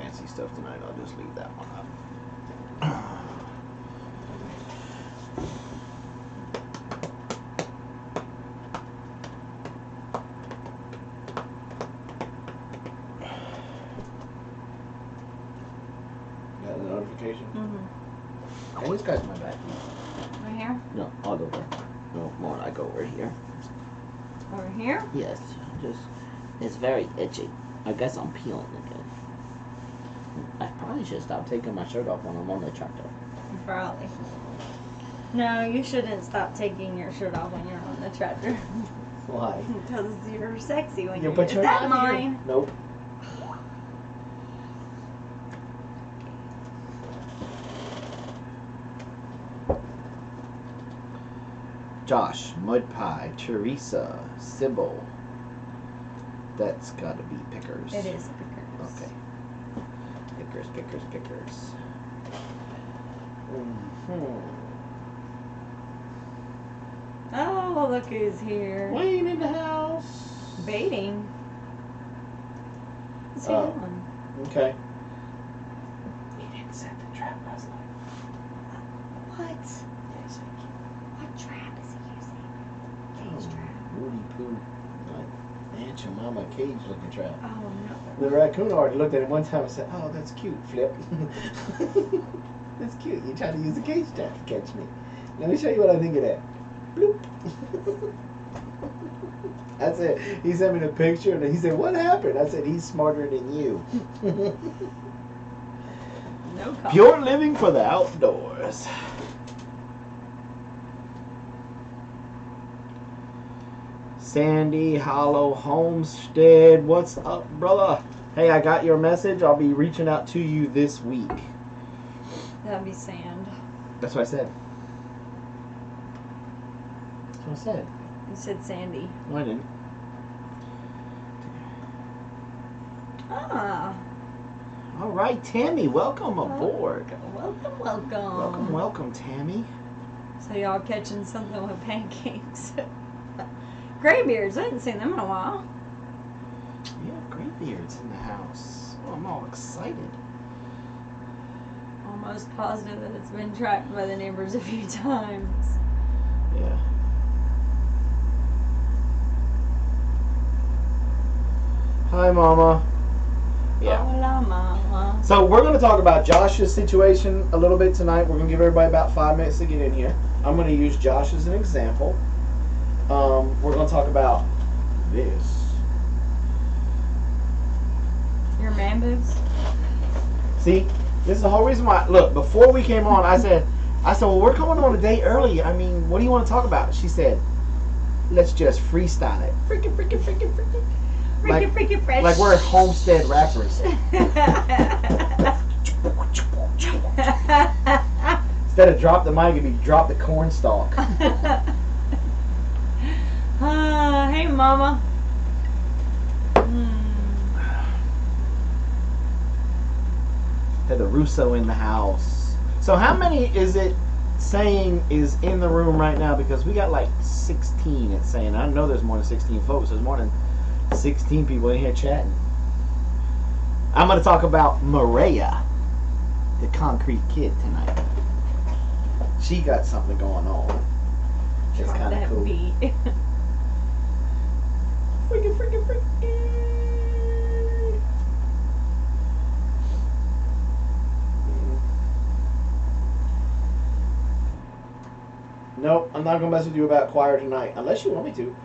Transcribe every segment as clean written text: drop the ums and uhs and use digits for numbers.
fancy stuff tonight. I'll just leave that one up. Got a notification? Mm-hmm. Always got my back. Right here? No, I'll go there. No, more like over here. Over here? Yes, just it's very itchy. I guess I'm peeling again. I probably should stop taking my shirt off when I'm on the tractor. Probably. No, you shouldn't stop taking your shirt off when you're on the tractor. Why? Because you're sexy when You you're. put Is your that hand mine? here. Nope. Josh, Mud Pie, Teresa, Sybil. That's gotta be Pickers. It is Pickers. Okay. Pickers. Mm-hmm. Oh, look who's here. Wayne in the house. Baiting. What's he Oh. doing? Okay. He didn't set the trap last night. What? Yes, What trap is he using? Cage trap. Woody Poo, like Aunt your mama cage looking trap. Oh no. The raccoon already looked at it one time and said, "Oh, that's cute, Flip. That's cute. You trying to use the cage trap to catch me. Let me show you what I think of that." Bloop. I said, he sent me the picture and he said, "What happened?" I said, "He's smarter than you." No comment. Pure living for the outdoors. Sandy Hollow Homestead, what's up, brother? Hey, I got your message. I'll be reaching out to you this week. That'd be sand. That's what I said. That's what I said. You said Sandy. No, I didn't. Ah. All right, Tammy, welcome aboard. Welcome. Welcome, Tammy. So y'all catching something with pancakes. Graybeards, I hadn't seen them in a while. Yeah, Graybeard's in the house. Oh, I'm all excited. Almost positive that it's been tracked by the neighbors a few times. Yeah. Hi, Mama. Yeah. Hola, mama. So we're going to talk about Josh's situation a little bit tonight. We're going to give everybody about 5 minutes to get in here. I'm going to use Josh as an example. We're going to talk about this. Your man boobs? See, this is the whole reason why. Look, before we came on, I said, well, we're coming on a day early. I mean, what do you want to talk about? She said, let's just freestyle it. Freaking. Freaky fresh. Like we're Homestead rappers. Instead of drop the mic, it'd be drop the cornstalk. Hey, mama. Had the Russo in the house. So how many is it saying is in the room right now? Because we got like 16. It's saying. I know there's more than 16 folks. There's more than 16 people in here chatting. I'm going to talk about Maria, the concrete kid, tonight. She got something going on. It's kind of cool. Freaking. Nope, I'm not going to mess with you about choir tonight, unless you want me to.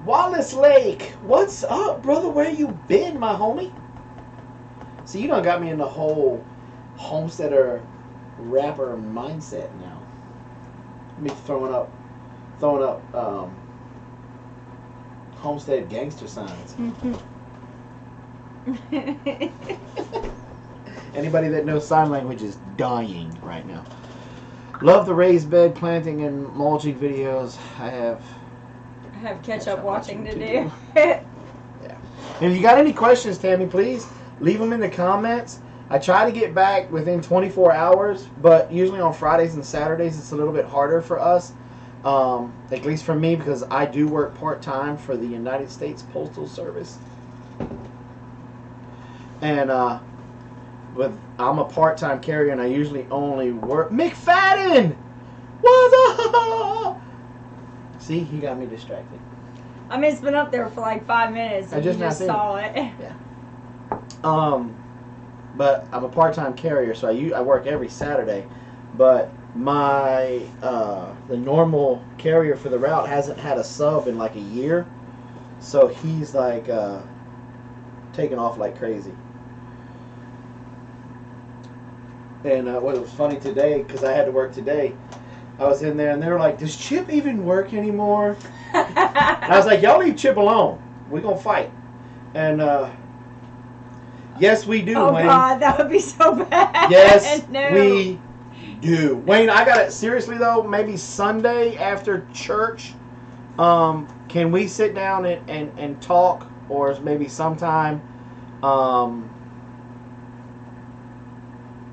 Wallace Lake, what's up, brother? Where you been, my homie? See, you done got me in the whole homesteader rapper mindset now. Me throwing up homestead gangster signs. Anybody that knows sign language is dying right now. Love the raised bed planting and mulching videos. I have catch up watching to do. Yeah. And if you got any questions, Tammy, please leave them in the comments. I try to get back within 24 hours, but usually on Fridays and Saturdays it's a little bit harder for us, at least for me, because I do work part-time for the United States Postal Service. And but I'm a part-time carrier, and I usually only work. McFadden, what's up? See, he got me distracted. I mean, it's been up there for like 5 minutes. I And just you now just seen saw it. Yeah. But I'm a part-time carrier, so I work every Saturday. But my the normal carrier for the route hasn't had a sub in like a year, so he's like taking off like crazy. And what was funny today, because I had to work today, I was in there and they were like, "Does Chip even work anymore?" And I was like, "Y'all leave Chip alone. We're gonna fight." And yes, we do, Oh Wayne. God, that would be so bad. Yes, No. we do. Wayne, I got it. Seriously though, maybe Sunday after church, can we sit down and talk, or maybe sometime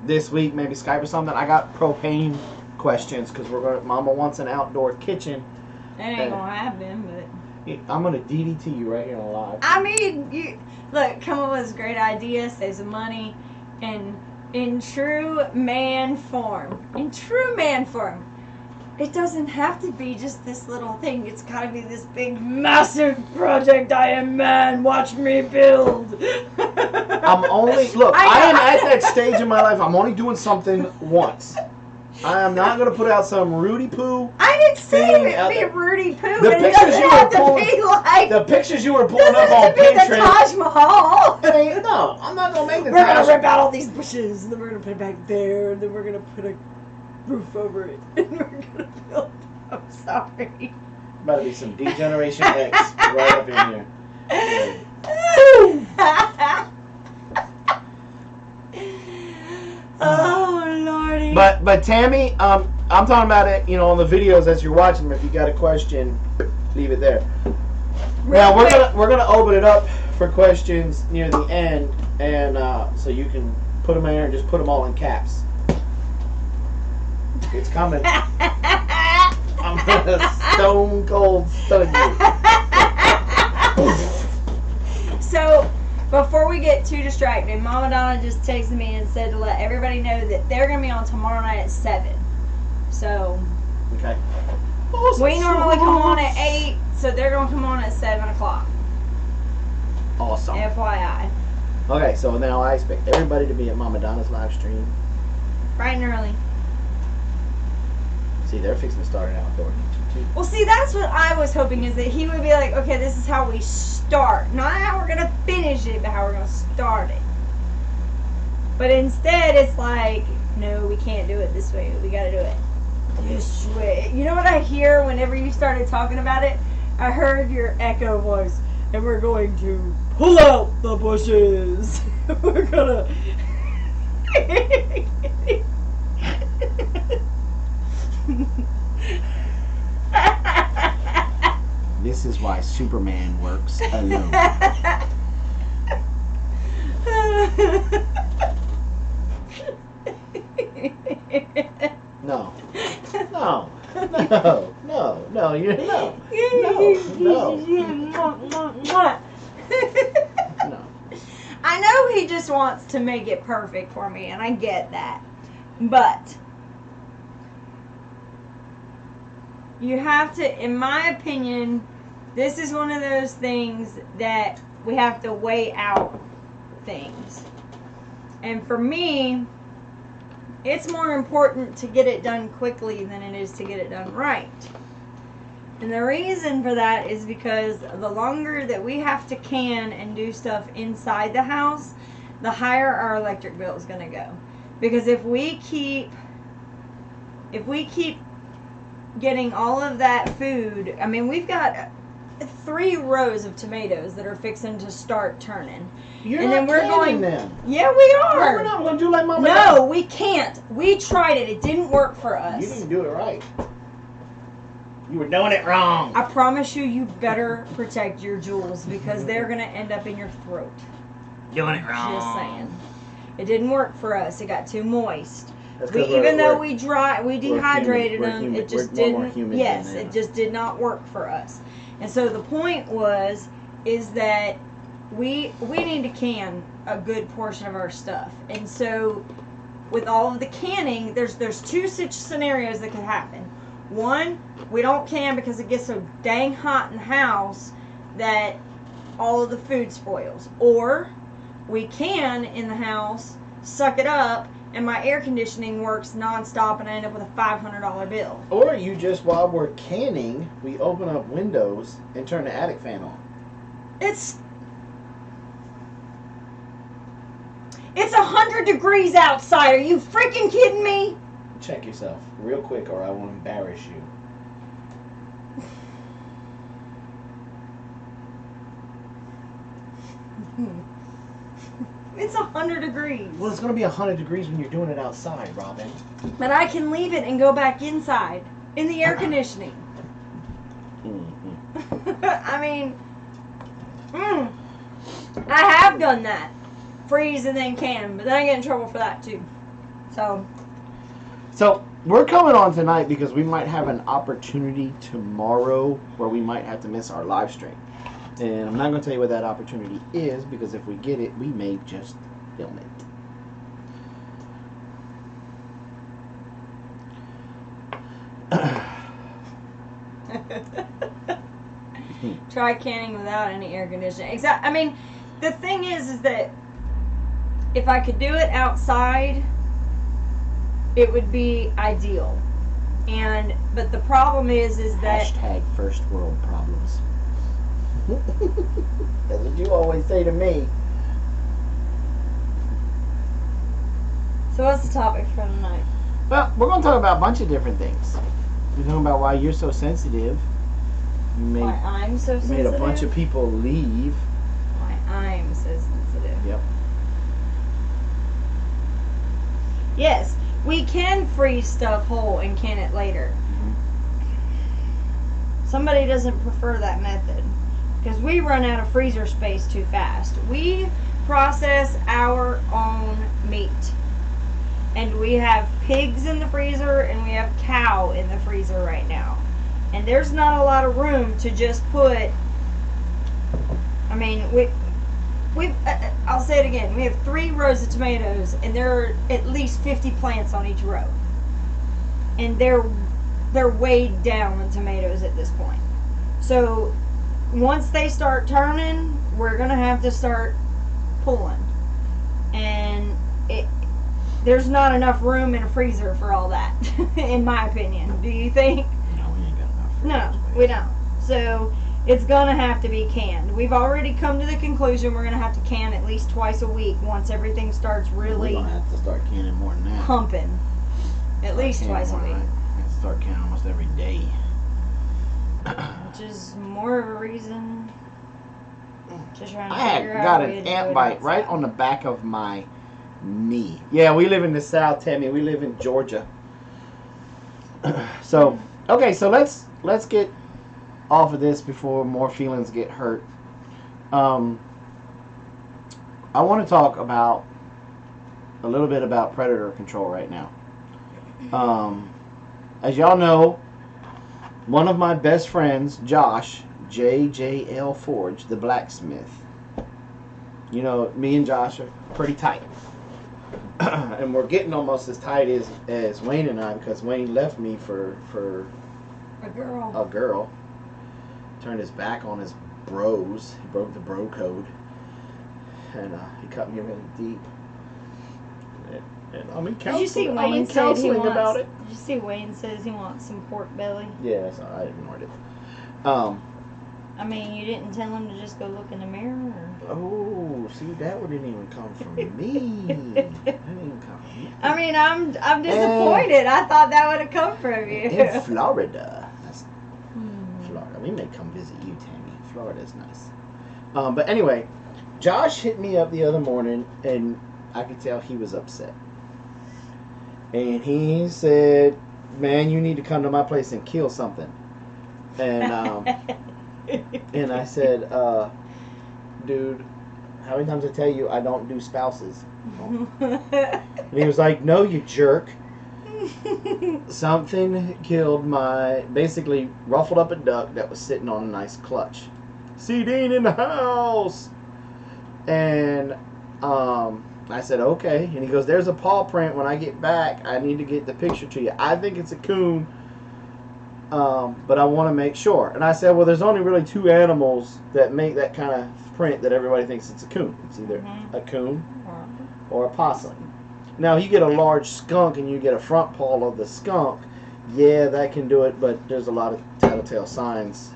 this week, maybe Skype or something? I got propane questions because Mama wants an outdoor kitchen. It ain't gonna happen, but I'm gonna DDT you right here on live. I mean, you look, come up with this great idea, save some money, and in true man form, it doesn't have to be just this little thing. It's gotta be this big, massive project. I am man. Watch me build. I'm only I am at that stage in my life. I'm only doing something once. I am not going to put out some Rudy Poo. I didn't say thing it would be Rudy Poo. The but it pictures doesn't you have were to pulling, be like, the pictures you were it pulling up doesn't on have to be the Pinterest. Taj Mahal. Hey, no, I'm not going to make the We're Taj. gonna rip out all these bushes, and then we're gonna put it back there, and then we're gonna put a roof over it, and we're gonna build. I'm sorry. About to be some D-Generation X right up in here. Oh lordy. But Tammy, I'm talking about it. On the videos as you're watching them. If you got a question, leave it there. Now we're gonna open it up for questions near the end, and so you can put them in there and just put them all in caps. It's coming. I'm gonna stone cold stun you. So, before we get too distracted, Mama Donna just texted me and said to let everybody know that they're going to be on tomorrow night at 7. So, Okay. we normally come on at 8, so they're going to come on at 7 o'clock. Awesome. FYI. Okay, so now I expect everybody to be at Mama Donna's live stream. Bright and early. See, they're fixing to start an outdoor too. Well, see, that's what I was hoping, is that he would be like, okay, this is how we start. Not how we're going to finish it, but how we're going to start it. But instead, it's like, no, we can't do it this way. We got to do it this way. You know what I hear whenever you started talking about it? I heard your echo voice, and we're going to pull out the bushes. We're going to... This is why Superman works alone. No. No. No. No. No. You no. No. No. No. I know he just wants to make it perfect for me, and I get that. But you have to, in my opinion, this is one of those things that we have to weigh out things. And for me, it's more important to get it done quickly than it is to get it done right. And the reason for that is because the longer that we have to can and do stuff inside the house, the higher our electric bill is going to go. Because if we keep getting all of that food, I mean, we've got 3 rows of tomatoes that are fixing to start turning. You're and not then we're canning going. them. Yeah, we No, are. we're not going to do like Mama. No, we can't. We tried it. It didn't work for us. You didn't do it right. You were doing it wrong. I promise you, you better protect your jewels because they're going to end up in your throat. Doing it wrong. Just saying. It didn't work for us. It got too moist. That's 'cause Even though we're we dehydrated we're them, human. it just We're more didn't. human Yes, than them. it just did not work for us. And so the point is that we need to can a good portion of our stuff. And so with all of the canning, there's two such scenarios that could happen. One, we don't can because it gets so dang hot in the house that all of the food spoils. Or we can in the house, suck it up, and my air conditioning works nonstop and I end up with a $500 bill. Or you just, while we're canning, we open up windows and turn the attic fan on. It's 100 degrees outside. Are you freaking kidding me? Check yourself real quick or I will embarrass you. It's 100 degrees. Well, it's going to be 100 degrees when you're doing it outside, Robin. But I can leave it and go back inside in the air conditioning. Mm-hmm. I mean, I have done that. Freeze and then can, but then I get in trouble for that too. So we're coming on tonight because we might have an opportunity tomorrow where we might have to miss our live stream. And I'm not going to tell you what that opportunity is because if we get it, we may just film it. Try canning without any air conditioning. I mean, the thing is that if I could do it outside, it would be ideal. But the problem is that Hashtag first world problems. That's what you always say to me. So what's the topic for tonight? Well, we're going to talk about a bunch of different things. We're talking about why you're so sensitive. You Why I'm so sensitive? made a bunch of people leave. Why I'm so sensitive. Yep. Yes, we can freeze stuff whole and can it later. Mm-hmm. Somebody doesn't prefer that method because we run out of freezer space too fast. We process our own meat. And we have pigs in the freezer and we have cow in the freezer right now. And there's not a lot of room to just put, I mean, I'll say it again. We have 3 rows of tomatoes, and there are at least 50 plants on each row. And they're weighed down with tomatoes at this point. So once they start turning, we're gonna have to start pulling. And there's not enough room in a freezer for all that, in my opinion. Do you think? No, we ain't got enough freezer No, space. we don't. So it's gonna have to be canned. We've already come to the conclusion we're gonna have to can at least twice a week once everything starts really We're gonna have to start canning more than that. pumping. At least Canning twice a more than week. that. We have to start canning almost every day. Which is more of a reason to try I and figure had out got a an way to do ant it bite right outside. on the back of my knee. Yeah, we live in the South, Tammy. We live in Georgia. So, okay, so let's get off of this before more feelings get hurt. I want to talk about a little bit about predator control right now. As y'all know, one of my best friends, Josh, JJL Forge, the blacksmith. You know, me and Josh are pretty tight. And we're getting almost as tight as Wayne and I because Wayne left me for A girl. a girl. Turned his back on his bros. He broke the bro code. And he cut me really deep. And I'm in Did you see counseling, I'm in Wayne said he counseling wants? about it. Did you see Wayne says he wants some pork belly? Yeah, so I ignored it. I mean, you didn't tell him to just go look in the mirror? Or? Oh, see, that one didn't even come from me. That didn't even come from me. I mean, I'm disappointed. I thought that would have come from you. In Florida. That's Florida. We may come visit you, Tammy. Florida's nice. But anyway, Josh hit me up the other morning, and I could tell he was upset. And he said, "Man, you need to come to my place and kill something." And and I said, "Dude, how many times I tell you I don't do spouses?" And he was like, "No, you jerk. Something killed basically ruffled up a duck that was sitting on a nice clutch." C. Dean in the house. And I said, okay. And he goes, there's a paw print. When I get back, I need to get the picture to you. I think it's a coon, but I want to make sure. And I said, well, there's only really two animals that make that kind of print that everybody thinks it's a coon. It's either a coon or a possum. Now, you get a large skunk and you get a front paw of the skunk, yeah, that can do it, but there's a lot of telltale signs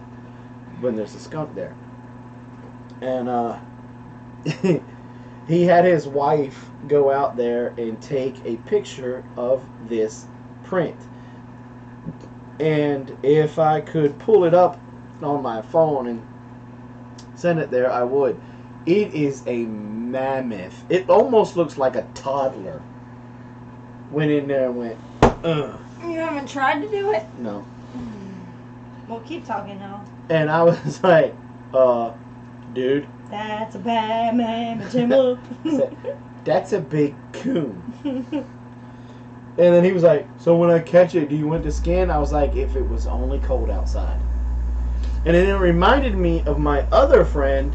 when there's a skunk there. And he had his wife go out there and take a picture of this print. And if I could pull it up on my phone and send it there, I would. It is a mammoth. It almost looks like a toddler. Went in there and went, ugh. You haven't tried to do it? No. Well, keep talking now. And I was like, dude. That's a bad man, Timber. That's a big coon. And then he was like, so when I catch it, do you want to skin? I was like, if it was only cold outside. And then it reminded me of my other friend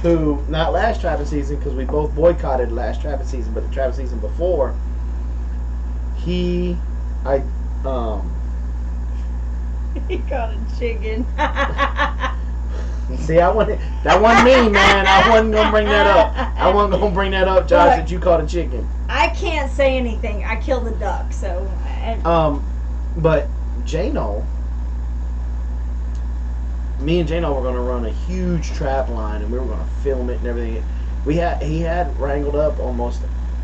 who, not last trapping season, because we both boycotted last trapping season, but the trapping season before, he caught a chicken. See, that wasn't me, man. I wasn't gonna bring that up. I wasn't gonna bring that up, Josh. That you caught a chicken. I can't say anything. I killed a duck, so. But Jano, me and Jano were gonna run a huge trap line, and we were gonna film it and everything. He had wrangled up almost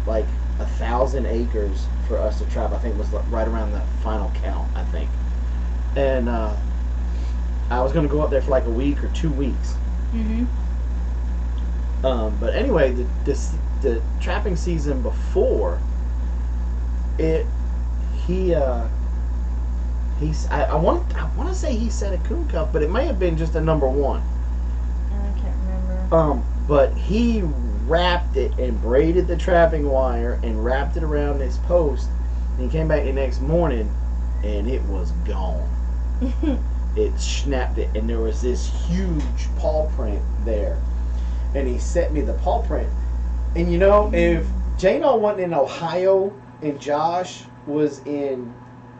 like 1,000 acres for us to trap. I think it was right around the final count. I think, and I was going to go up there for like a week or 2 weeks. Mm-hmm. But anyway, the trapping season before it, I want to say he set a coon cup, but it may have been just a number one. I can't remember. But he wrapped it and braided the trapping wire and wrapped it around his post. And he came back the next morning, and it was gone. It snapped it, and there was this huge paw print there. And he sent me the paw print. And you know, if Jano wasn't in Ohio and Josh was in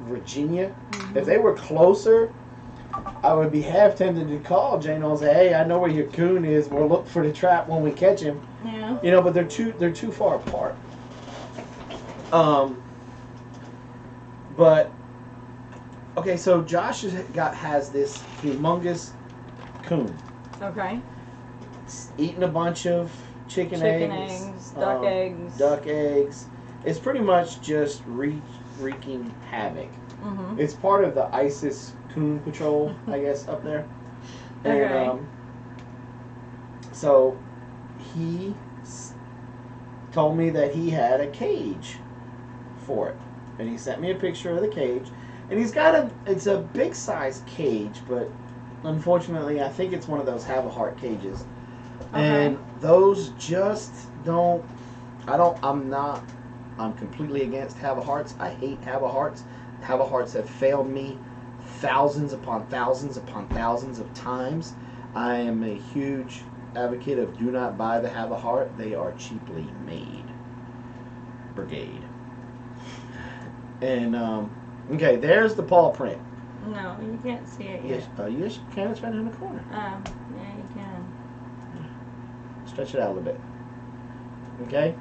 Virginia, if they were closer, I would be half tempted to call Jano and say, hey, I know where your coon is. We'll look for the trap when we catch him. Yeah. You know, but they're too far apart. But okay, so Josh has this humongous coon. Okay. Eating a bunch of chicken eggs, duck eggs. Duck eggs. It's pretty much just wreaking havoc. Mm-hmm. It's part of the ISIS coon patrol, I guess, up there. And, okay. So he told me that he had a cage for it, and he sent me a picture of the cage. And he's got it's a big size cage, but unfortunately I think it's one of those have a heart cages. Okay. And those just don't, I'm completely against have a hearts. I hate have a hearts. Have a hearts have failed me thousands upon thousands upon thousands of times. I am a huge advocate of do not buy the have a heart. They are cheaply made. Brigade. And, okay, there's the paw print. No, you can't see it yet. Yes, you can. It's right in the corner. Oh, yeah, you can. Stretch it out a little bit. Okay?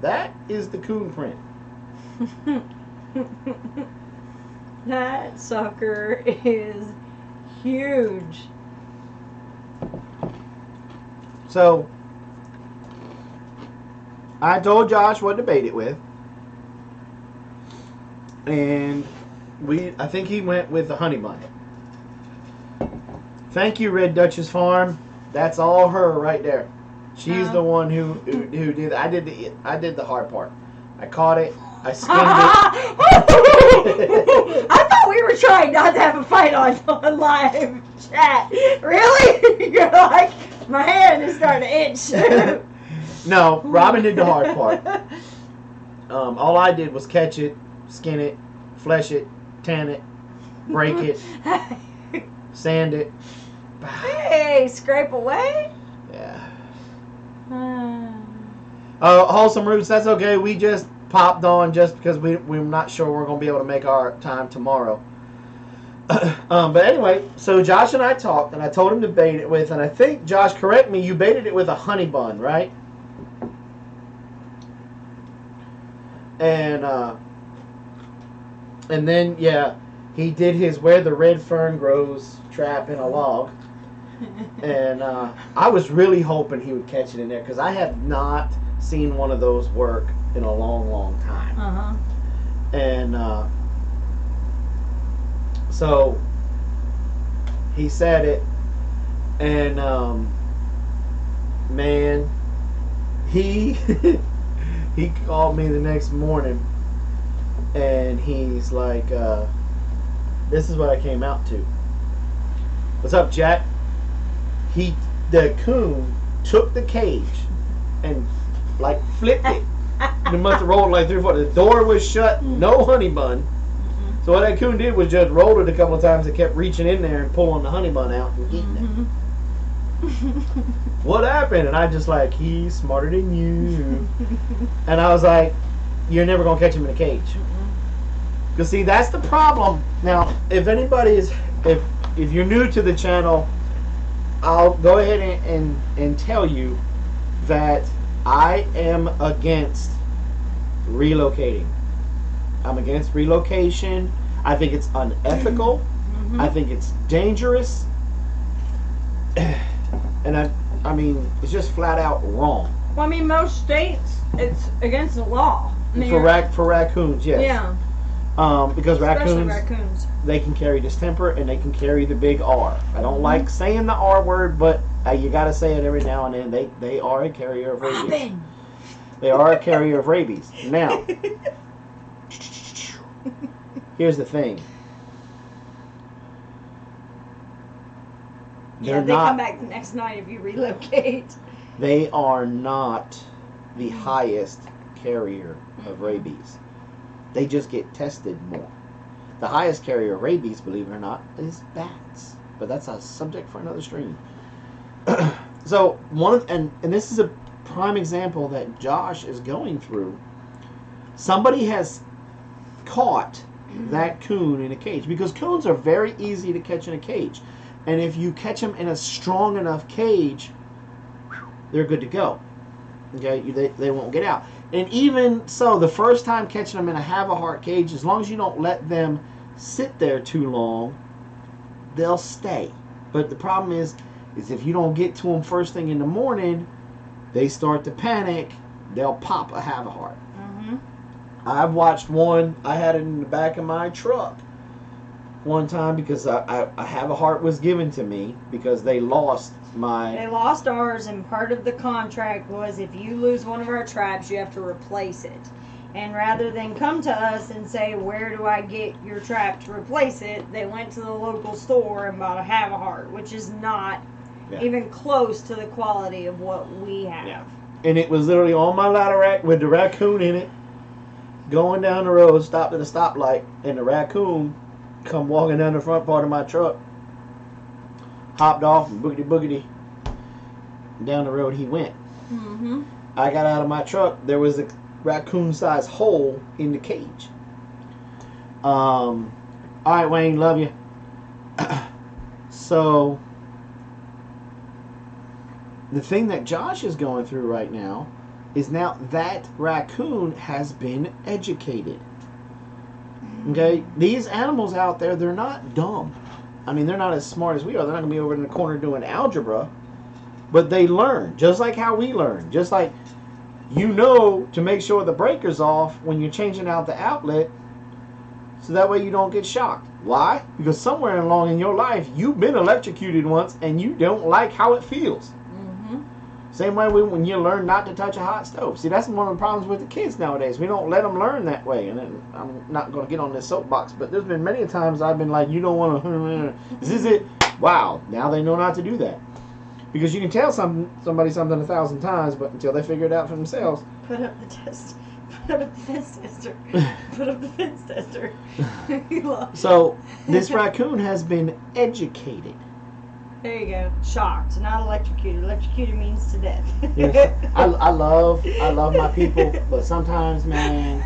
That is the coon print. That sucker is huge. So, I told Josh what to bait it with. And I think he went with the honey bun. Thank you, Red Duchess Farm. That's all her right there. She's the one who did. I did the hard part. I caught it. I skinned it. I thought we were trying not to have a fight on live chat. Really? You're like, my hand is starting to itch. No, Robin did the hard part. All I did was catch it, skin it, flesh it, tan it, break it, sand it, Hey, scrape away. Yeah. Uh, Wholesome Roots, that's okay. We just popped on just because we're not sure we're going to be able to make our time tomorrow. But anyway, so Josh and I talked, and I told him to bait it with, and I think, Josh, correct me, you baited it with a honey bun, right? And then, yeah, he did his Where the Red Fern Grows trap in a log. And I was really hoping he would catch it in there, because I have not seen one of those work in a long, long time. Uh-huh. And so he said it, and man, he he called me the next morning, and he's like, "This is what I came out to." What's up, Jack? The coon took the cage and like flipped it. It must have rolled like 3 or 4. The door was shut, no honey bun. So what that coon did was just rolled it a couple of times and kept reaching in there and pulling the honey bun out and eating it. What happened? And I just like, he's smarter than you. And I was like, you're never going to catch him in a cage. Because see, that's the problem. Now, if anybody is, if you're new to the channel, I'll go ahead and tell you that I am against relocating. I'm against relocation. I think it's unethical. I think it's dangerous. And I mean, it's just flat out wrong. Well, I mean, most states, it's against the law. I mean, For raccoons, yes. Yeah. Because Especially raccoons, they can carry distemper and they can carry the big R. I don't like saying the R word, but you got to say it every now and then. They are a carrier of rabies. Robin. They are a carrier of rabies. Now, here's the thing. Yeah, they come back the next night if you relocate. They are not the highest carrier of rabies. They just get tested more. The highest carrier of rabies, believe it or not, is bats. But that's a subject for another stream. So and this is a prime example that Josh is going through. Somebody has caught that coon in a cage, because coons are very easy to catch in a cage, and if you catch them in a strong enough cage, they're good to go. Okay, they won't get out. And even so, the first time catching them in a have-a-heart cage, as long as you don't let them sit there too long, they'll stay. But the problem is if you don't get to them first thing in the morning, they start to panic. They'll pop a have-a-heart. I've watched one. I had it in the back of my truck one time because a have-a-heart was given to me because they lost They lost ours, and part of the contract was if you lose one of our traps, you have to replace it. And rather than come to us and say, where do I get your trap to replace it, they went to the local store and bought a have-a-heart, which is not even close to the quality of what we have. Yeah. And it was literally on my ladder rack with the raccoon in it, going down the road, stopped at a stoplight, and the raccoon come walking down the front part of my truck, hopped off and boogity down the road he went. I got out of my truck. There was a raccoon-sized hole in the cage. All right, Wayne, love you. So the thing that Josh is going through right now is now that raccoon has been educated. Okay, these animals out there, they're not dumb. I mean, they're not as smart as we are. They're not going to be over in the corner doing algebra. But they learn, just like how we learn. Just like, you know, to make sure the breaker's off when you're changing out the outlet, so that way you don't get shocked. Why? Because somewhere along in your life, you've been electrocuted once and you don't like how it feels. Same way when you learn not to touch a hot stove. See, that's one of the problems with the kids nowadays. We don't let them learn that way. And I'm not going to get on this soapbox, but there's been many times I've been like, you don't want to, this is it. Wow, now they know not to do that. Because you can tell somebody something 1,000 times, but until they figure it out for themselves. Put up the test. Put up the fence tester. Put up the fence tester. So, this raccoon has been educated. There you go. Shocked, not electrocuted. Electrocuted means to death. Yes. I love my people, but sometimes, man,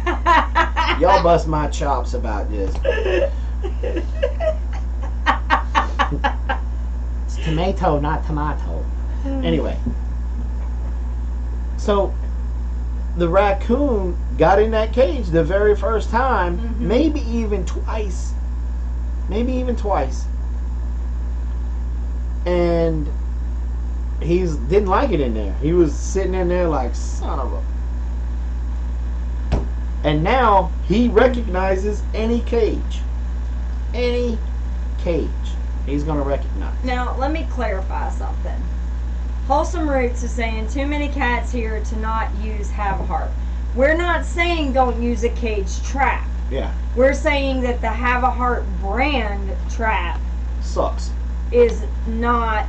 y'all bust my chops about this. It's tomato, not tomato. Anyway, so the raccoon got in that cage the very first time, maybe even twice. And he didn't like it in there. He was sitting in there like, son of a... And now he recognizes any cage. Any cage he's going to recognize. Now, let me clarify something. Wholesome Roots is saying too many cats here to not use Have a Heart. We're not saying don't use a cage trap. Yeah. We're saying that the Have a Heart brand trap sucks. Is not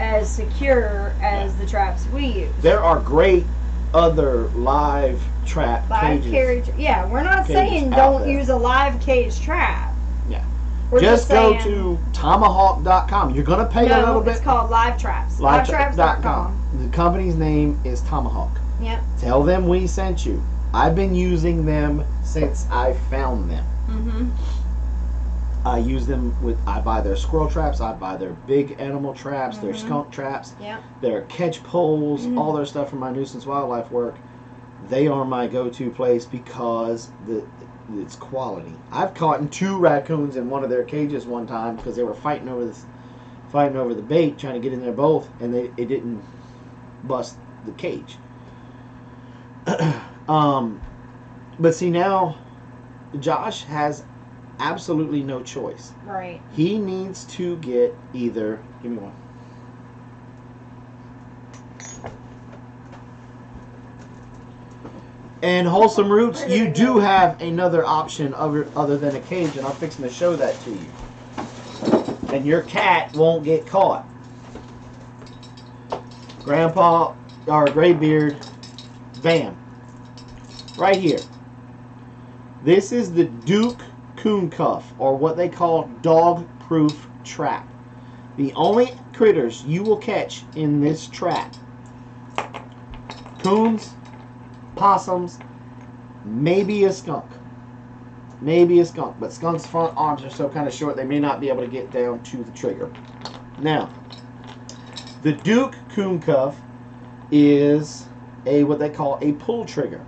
as secure as the traps we use. There are great other live trap cages. Yeah, we're not saying don't use a live cage trap. Yeah. We're just go to tomahawk.com. You're going to pay a little bit. It's called Live Traps. Livetraps.com. The company's name is Tomahawk. Yep. Tell them we sent you. I've been using them since I found them. I use them I buy their squirrel traps, I buy their big animal traps, their skunk traps, their catch poles, all their stuff for my nuisance wildlife work. They are my go-to place because it's quality. I've caught 2 raccoons in one of their cages one time because they were fighting over the bait, trying to get in there both, and it didn't bust the cage. But see, now Josh has absolutely no choice. Right. He needs to get either... Give me one. And Wholesome Roots, you do have another option other than a cage, and I'm fixing to show that to you. And your cat won't get caught. Grandpa, or Graybeard, bam. Right here. This is the Duke Coon Cuff, or what they call dog-proof trap. The only critters you will catch in this trap: coons, possums, maybe a skunk. But skunks' front arms are so kind of short they may not be able to get down to the trigger. Now, the Duke Coon Cuff is what they call a pull trigger.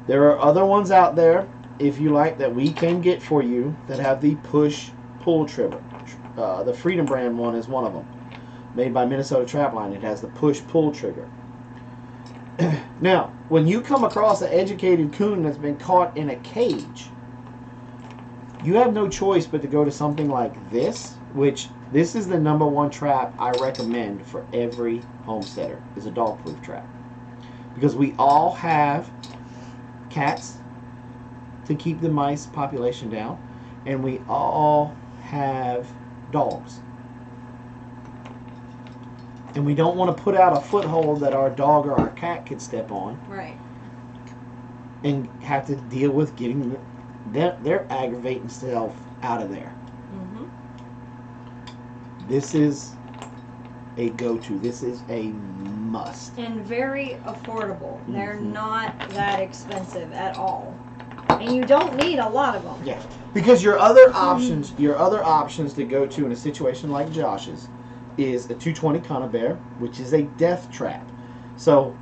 There are other ones out there, if you like, that we can get for you that have the push-pull trigger. The Freedom brand one is one of them, made by Minnesota Trapline. It has the push-pull trigger. Now, when you come across an educated coon that's been caught in a cage, you have no choice but to go to something like this, which this is the #1 trap I recommend for every homesteader, is a dog-proof trap. Because we all have cats to keep the mice population down, and we all have dogs. And we don't want to put out a foothold that our dog or our cat could step on. Right. And have to deal with getting their aggravating self out of there. This is a go-to. This is a must. And very affordable. They're not that expensive at all. And you don't need a lot of them. Yeah. Because your other options to go to in a situation like Josh's is a 220 conibear, which is a death trap. So,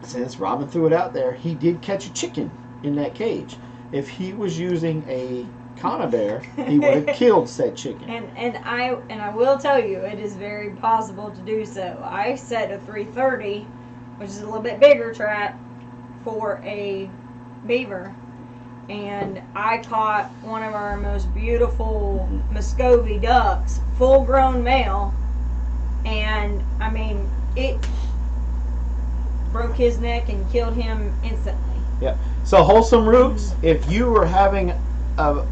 since Robin threw it out there, he did catch a chicken in that cage. If he was using a conibear, he would have killed said chicken. And I will tell you, it is very possible to do so. I set a 330, which is a little bit bigger trap, for a beaver, and I caught one of our most beautiful Muscovy ducks, full grown male, and I mean, it broke his neck and killed him instantly. Yeah. So Wholesome Roots, if you are having a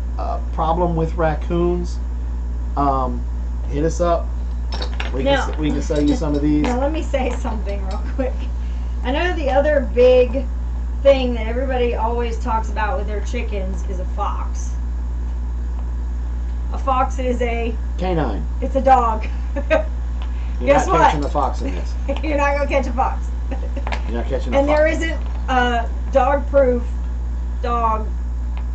problem with raccoons, hit us up. We can sell you some of these. Now let me say something real quick. I know the other big thing that everybody always talks about with their chickens is a fox. A A fox is a canine. It's a dog. You're Guess not what? catching a fox in this. You're not gonna catch a fox. You're not catching a And fox. there isn't a dog-proof dog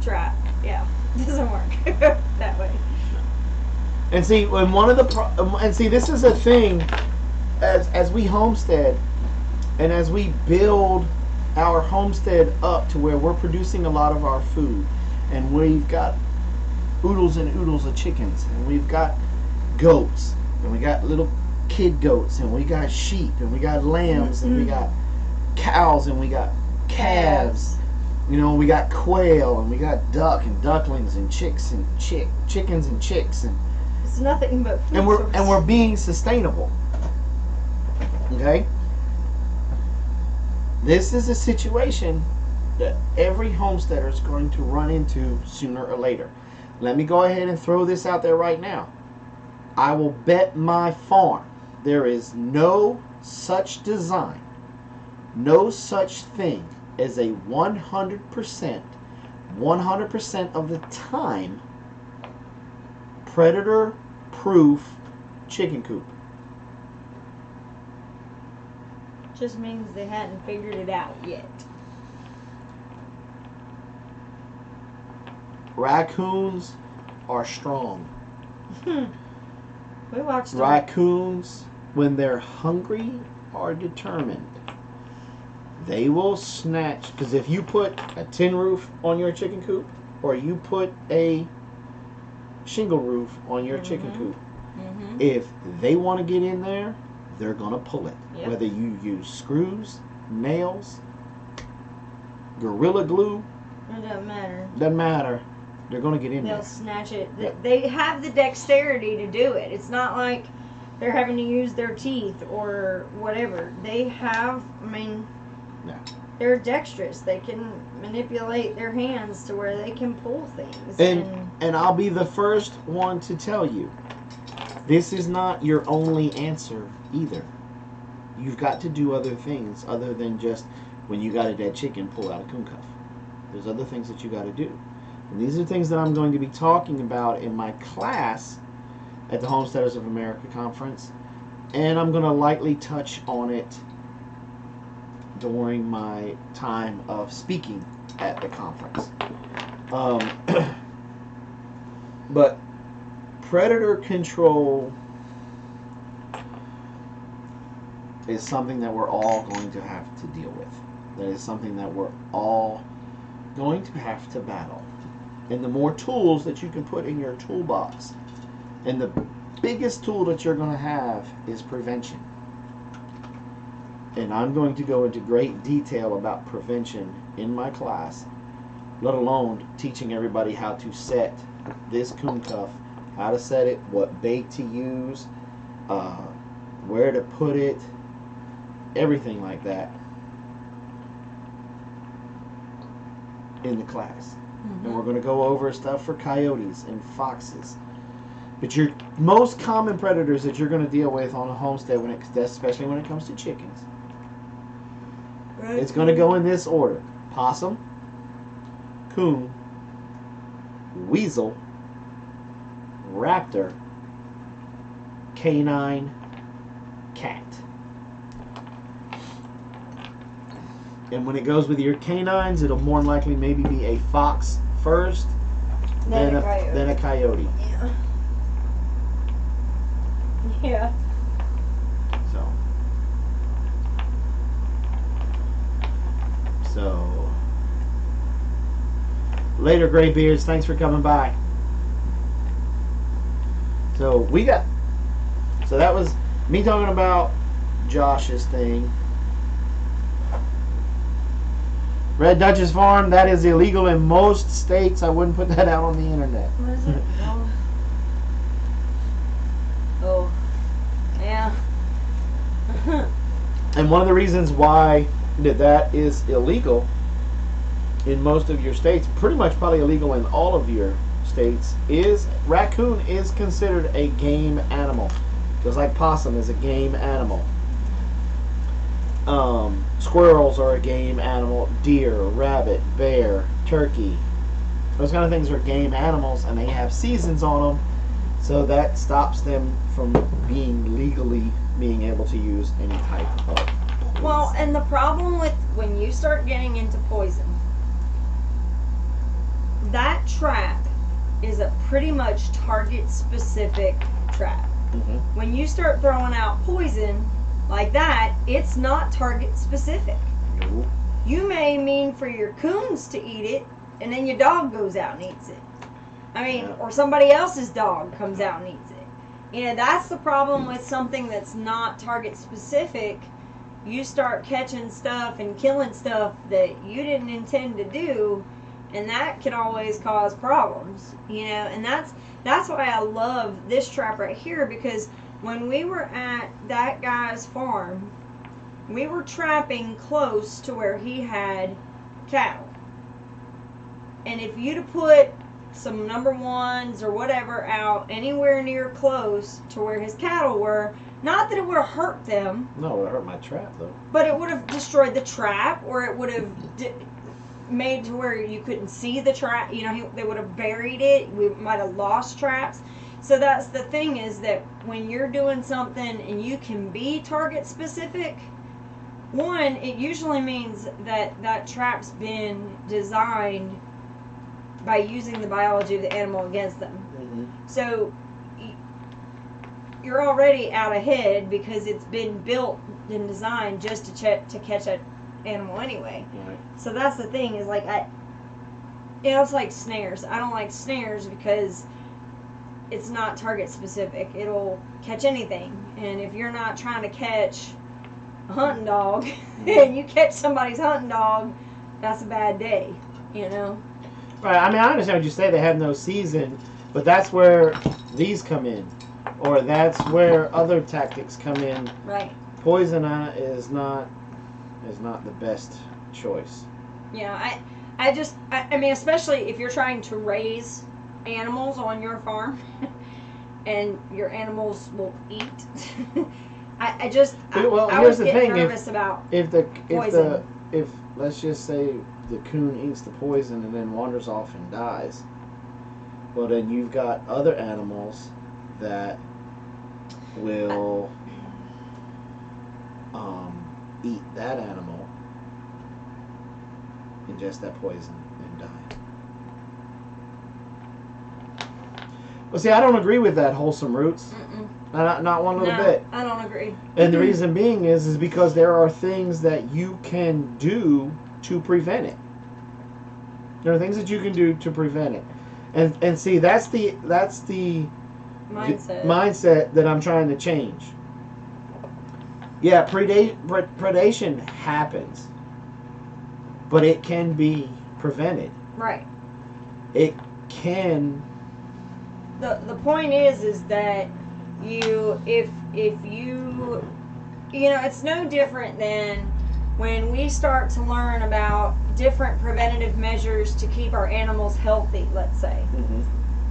trap. Yeah, it doesn't work that way. And see, when one of the this is a thing, as we homestead, and as we build our homestead up to where we're producing a lot of our food, and we've got oodles and oodles of chickens, and we've got goats, and we got little kid goats, and we got sheep, and we got lambs, and we got cows, and we got calves. You know, we got quail, and we got duck and ducklings and chicks and chickens and chicks, and it's nothing but food and we're being sustainable. Okay? This is a situation that every homesteader is going to run into sooner or later. Let me go ahead and throw this out there right now. I will bet my farm there is no such design, no such thing as a 100% of the time predator-proof chicken coop. Just means they hadn't figured it out yet. Raccoons are strong. We watched Raccoons, when they're hungry, are determined. They will snatch, because if you put a tin roof on your chicken coop, or you put a shingle roof on your chicken coop, if they want to get in there, they're going to pull it. Yep. Whether you use screws, nails, Gorilla Glue, it doesn't matter. doesn't matter. They're going to get in They'll there. snatch it. Yep. They have the dexterity to do it. It's not like they're having to use their teeth or whatever. They have, Yeah. they're dexterous. They can manipulate their hands to where they can pull things. And I'll be the first one to tell you, this is not your only answer either. You've got to do other things other than just, when you got a dead chicken, pull out a coon cuff. There's other things that you got to do. And these are things that I'm going to be talking about in my class at the Homesteaders of America conference. And I'm going to lightly touch on it during my time of speaking at the conference. But predator control is something that we're all going to have to deal with. That is something that we're all going to have to battle. And the more tools that you can put in your toolbox, and the biggest tool that you're going to have is prevention. And I'm going to go into great detail about prevention in my class, let alone teaching everybody how to set this coon cuff, how to set it, what bait to use, where to put it, everything like that in the class. And we're going to go over stuff for coyotes and foxes. But your most common predators that you're going to deal with on a homestead, especially when it comes to chickens, it's going to go in this order: possum, coon, weasel, raptor, canine, cat. And when it goes with your canines, it'll more than likely maybe be a fox first, then a coyote. Yeah. Yeah. So later, Graybeards. Thanks for coming by. So that was me talking about Josh's thing. Red Duchess Farm, that is illegal in most states. I wouldn't put that out on the internet. What is it? Oh. Yeah. And one of the reasons why that is illegal in most of your states, pretty much probably illegal in all of your states, is raccoon is considered a game animal. Just like possum is a game animal. Squirrels are a game animal. Deer, rabbit, bear, turkey. Those kind of things are game animals, and they have seasons on them So that stops them from legally being able to use any type of poison. Well, and the problem with when you start getting into poison, that trap is a pretty much target specific trap. Mm-hmm. When you start throwing out poison like that, it's not target specific. Nope. You may mean for your coons to eat it, and then your dog goes out and eats it. I mean, Yeah. or somebody else's dog comes out and eats it. You know, that's the problem with something that's not target specific. You start catching stuff and killing stuff that you didn't intend to do, and that can always cause problems. You know, and that's why I love this trap right here, because when we were at that guy's farm, we were trapping close to where he had cattle. And if you'd have put some number ones or whatever out anywhere near close to where his cattle were, not that it would have hurt them, No, it hurt my trap though. but it would have destroyed the trap, or it would have made to where you couldn't see the trap. You know, they would have buried it. We might have lost traps. So that's the thing, is that when you're doing something and you can be target specific, one, it usually means that that trap's been designed by using the biology of the animal against them. Mm-hmm. So you're already out ahead because it's been built and designed just to catch an animal anyway. Right. So that's the thing, is like, it's like snares. I don't like snares because it's not target specific. It'll catch anything. And if you're not trying to catch a hunting dog and you catch somebody's hunting dog, that's a bad day, you know? Right. I mean, I understand what you say. They have no season, but that's where these come in, or that's where other tactics come in. Right. Poison is not the best choice. Yeah, I mean, especially if you're trying to raise animals on your farm and your animals will eat. I here's the get thing. nervous about If poison. let's just say the coon eats the poison and then wanders off and dies, well, then you've got other animals that will eat that animal, ingest that poison, and die. Well, see, I don't agree with that wholesome roots. Not one little bit. I don't agree. And the reason being is because there are things that you can do to prevent it. There are things that you can do to prevent it. And see, that's the mindset that I'm trying to change. Yeah, predation happens, but it can be prevented. Right. It can. The point is that if you it's no different than when we start to learn about different preventative measures to keep our animals healthy, let's say. Mm-hmm.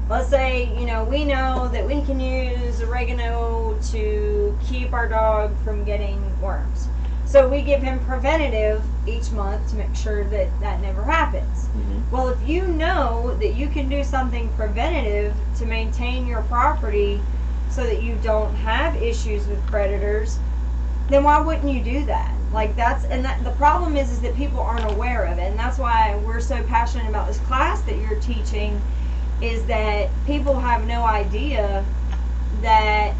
Let's say, we know that we can use oregano to keep our dog from getting worms. So we give him preventative each month to make sure that that never happens. Mm-hmm. Well, if you know that you can do something preventative to maintain your property so that you don't have issues with predators, then why wouldn't you do that? Like the problem is that people aren't aware of it, and that's why we're so passionate about this class that you're teaching, is that people have no idea that,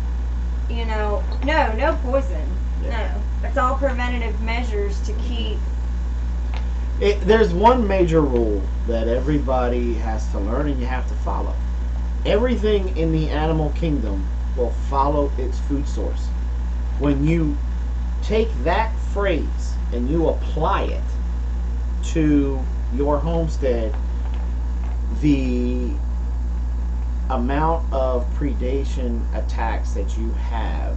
no poison. Yeah. No. It's all preventative measures to keep. There's one major rule that everybody has to learn and you have to follow. Everything in the animal kingdom will follow its food source. When you take that phrase and you apply it to your homestead, the amount of predation attacks that you have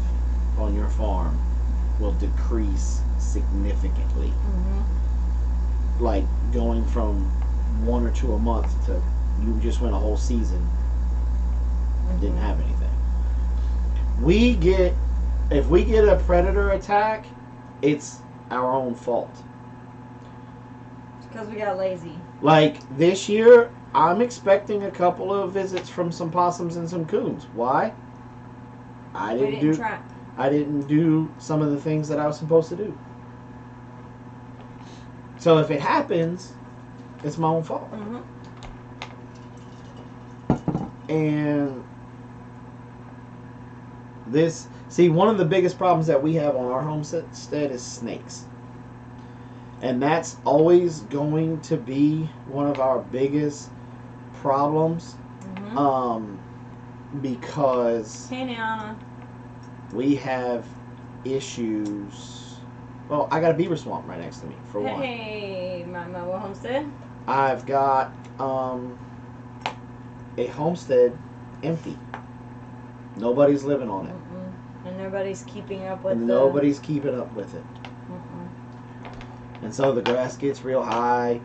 on your farm will decrease significantly. Mm-hmm. Like going from 1 or 2 a month to you just went a whole season and didn't have anything. If we get a predator attack, it's our own fault. It's because we got lazy. Like this year, I'm expecting a couple of visits from some possums and some coons. Why? I didn't do some of the things that I was supposed to do. So if it happens, it's my own fault. Mm-hmm. And one of the biggest problems that we have on our homestead is snakes. And that's always going to be one of our biggest problems. Mm-hmm. Because hey, Niana. We have issues. Well, I got a beaver swamp right next to me, for one. Hey, my mobile homestead. I've got a homestead empty. Nobody's living on it. Mm-mm. And nobody's keeping up with Nobody's keeping up with it. Mm-mm. And so the grass gets real high,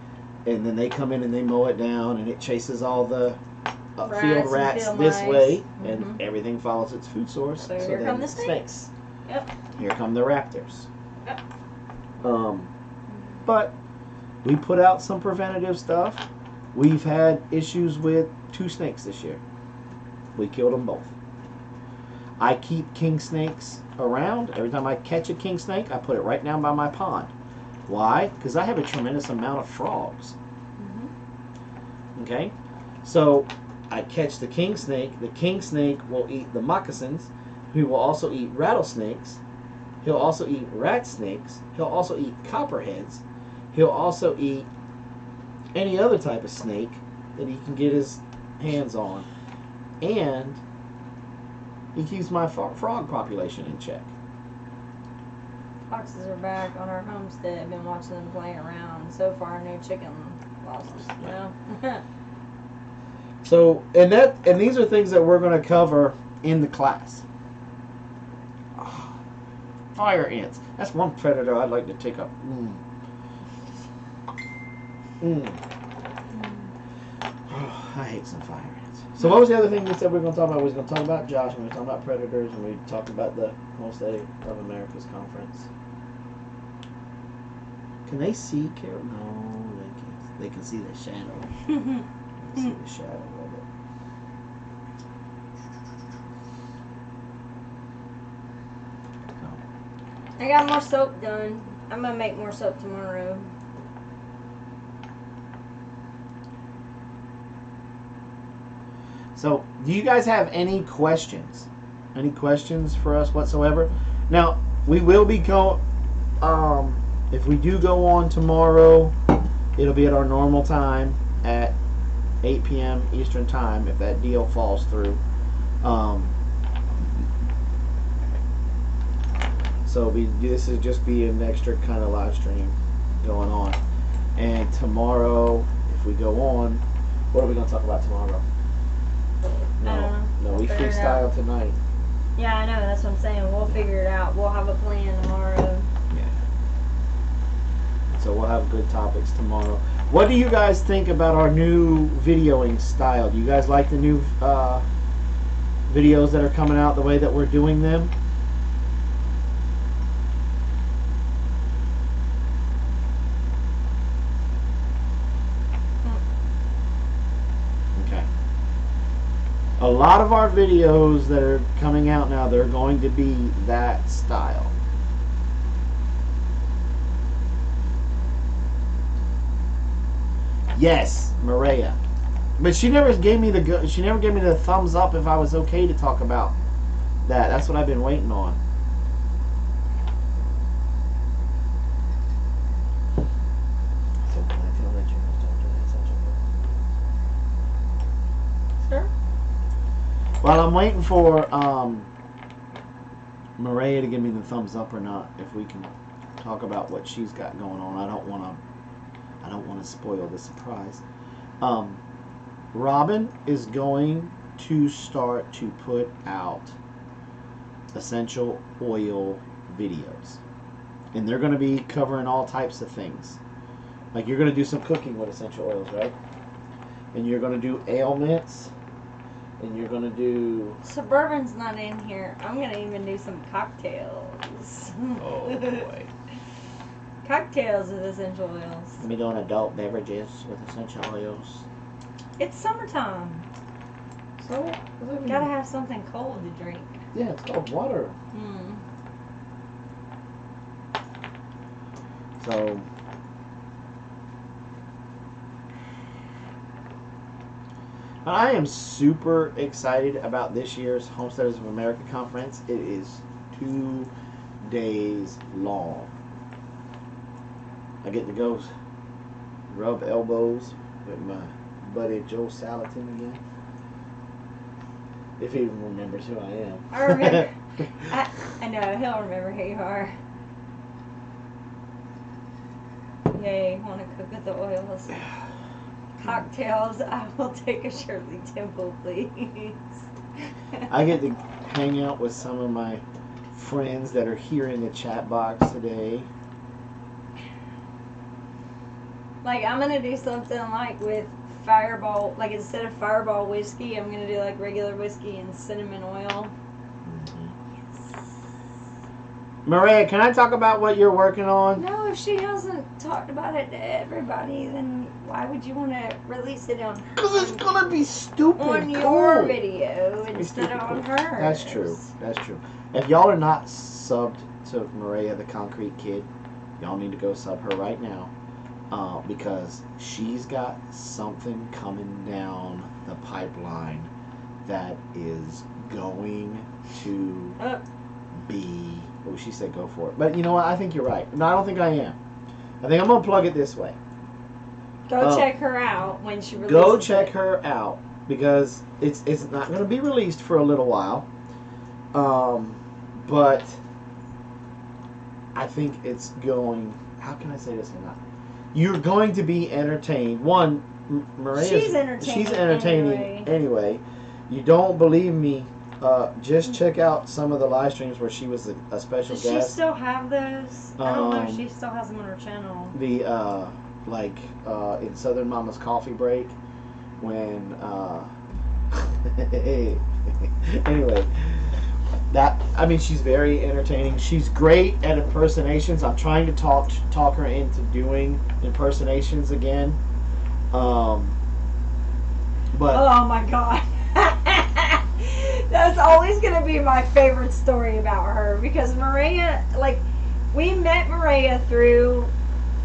and then they come in and they mow it down, and it chases all the field rats this way, and everything follows its food source. So here come the snakes. Yep. Here come the raptors. Yep. But we put out some preventative stuff. We've had issues with 2 snakes this year. We killed them both. I keep king snakes around. Every time I catch a king snake, I put it right down by my pond. Why? Because I have a tremendous amount of frogs. Mm-hmm. Okay? So I catch the king snake. The king snake will eat the moccasins. He will also eat rattlesnakes. He'll also eat rat snakes. He'll also eat copperheads. He'll also eat any other type of snake that he can get his hands on. And he keeps my frog population in check. Foxes are back on our homestead. I've been watching them play around. So far, no chicken losses. Yeah. No. So, and these are things that we're going to cover in the class. Fire ants. That's one predator I'd like to take up. I hate some fire ants. So what was the other thing we said we were going to talk about? We was going to talk about Josh, and we were talking about predators, and we talked about the Homestead of America's conference. Can they see, Carol? No, they can't. They can see the shadow. They can see the shadow of it. I got more soap done. I'm going to make more soap tomorrow. So, do you guys have any questions? Any questions for us whatsoever? Now, we will be if we do go on tomorrow, it'll be at our normal time at 8 p.m. Eastern Time if that deal falls through. So this is just be an extra kind of live stream going on. And tomorrow, if we go on, what are we going to talk about tomorrow? No, we freestyle tonight. Yeah, I know. That's what I'm saying. We'll figure it out. We'll have a plan tomorrow. Yeah. So we'll have good topics tomorrow. What do you guys think about our new videoing style? Do you guys like the new videos that are coming out the way that we're doing them? A lot of our videos that are coming out now, they're going to be that style. Yes, Maria. But she never gave me the thumbs up if I was okay to talk about that. That's what I've been waiting on. Sure. Well, I'm waiting for Maria to give me the thumbs up or not. If we can talk about what she's got going on, I don't want to spoil the surprise. Robin is going to start to put out essential oil videos, and they're going to be covering all types of things. Like you're going to do some cooking with essential oils, right? And you're going to do ailments. And you're going to do... Suburban's not in here. I'm going to even do some cocktails. Oh, boy. Cocktails with essential oils. Let me do an adult beverages with essential oils. It's summertime. So, what does that mean? Gotta have something cold to drink. Yeah, it's called water. Mm. So, I am super excited about this year's Homesteaders of America conference. It is 2 days long. I get to go rub elbows with my buddy Joe Salatin again. If he even remembers who I am. I remember. I know, he'll remember who you are. Yay, want to cook with the oils. Cocktails, I will take a Shirley Temple, please. I get to hang out with some of my friends that are here in the chat box today. Like, I'm going to do something like with Fireball, like instead of Fireball whiskey, I'm going to do like regular whiskey and cinnamon oil. Maria, can I talk about what you're working on? No, if she hasn't talked about it to everybody, then why would you want to release it on Because it's going to be stupid on cool. your video It's instead of stupid on cool. hers? That's true. That's true. If y'all are not subbed to Maria the Concrete Kid, y'all need to go sub her right now. Because she's got something coming down the pipeline that is going to be... Oh, she said go for it. But you know what? I think you're right. No, I don't think I am. I think I'm going to plug it this way. Go check her out when she releases Go check it. her out. Because it's not going to be released for a little while. But I think it's going... How can I say this or not? You're going to be entertained. One, Maria's... She's entertaining anyway. You don't believe me? Just check out some of the live streams where she was a special Does guest. she still have those? I don't know if she still has them on her channel. The in Southern Mama's Coffee Break when anyway, she's very entertaining. She's great at impersonations. I'm trying to talk her into doing impersonations again. But oh my god. That's always going to be my favorite story about her because Maria, like, we met Maria through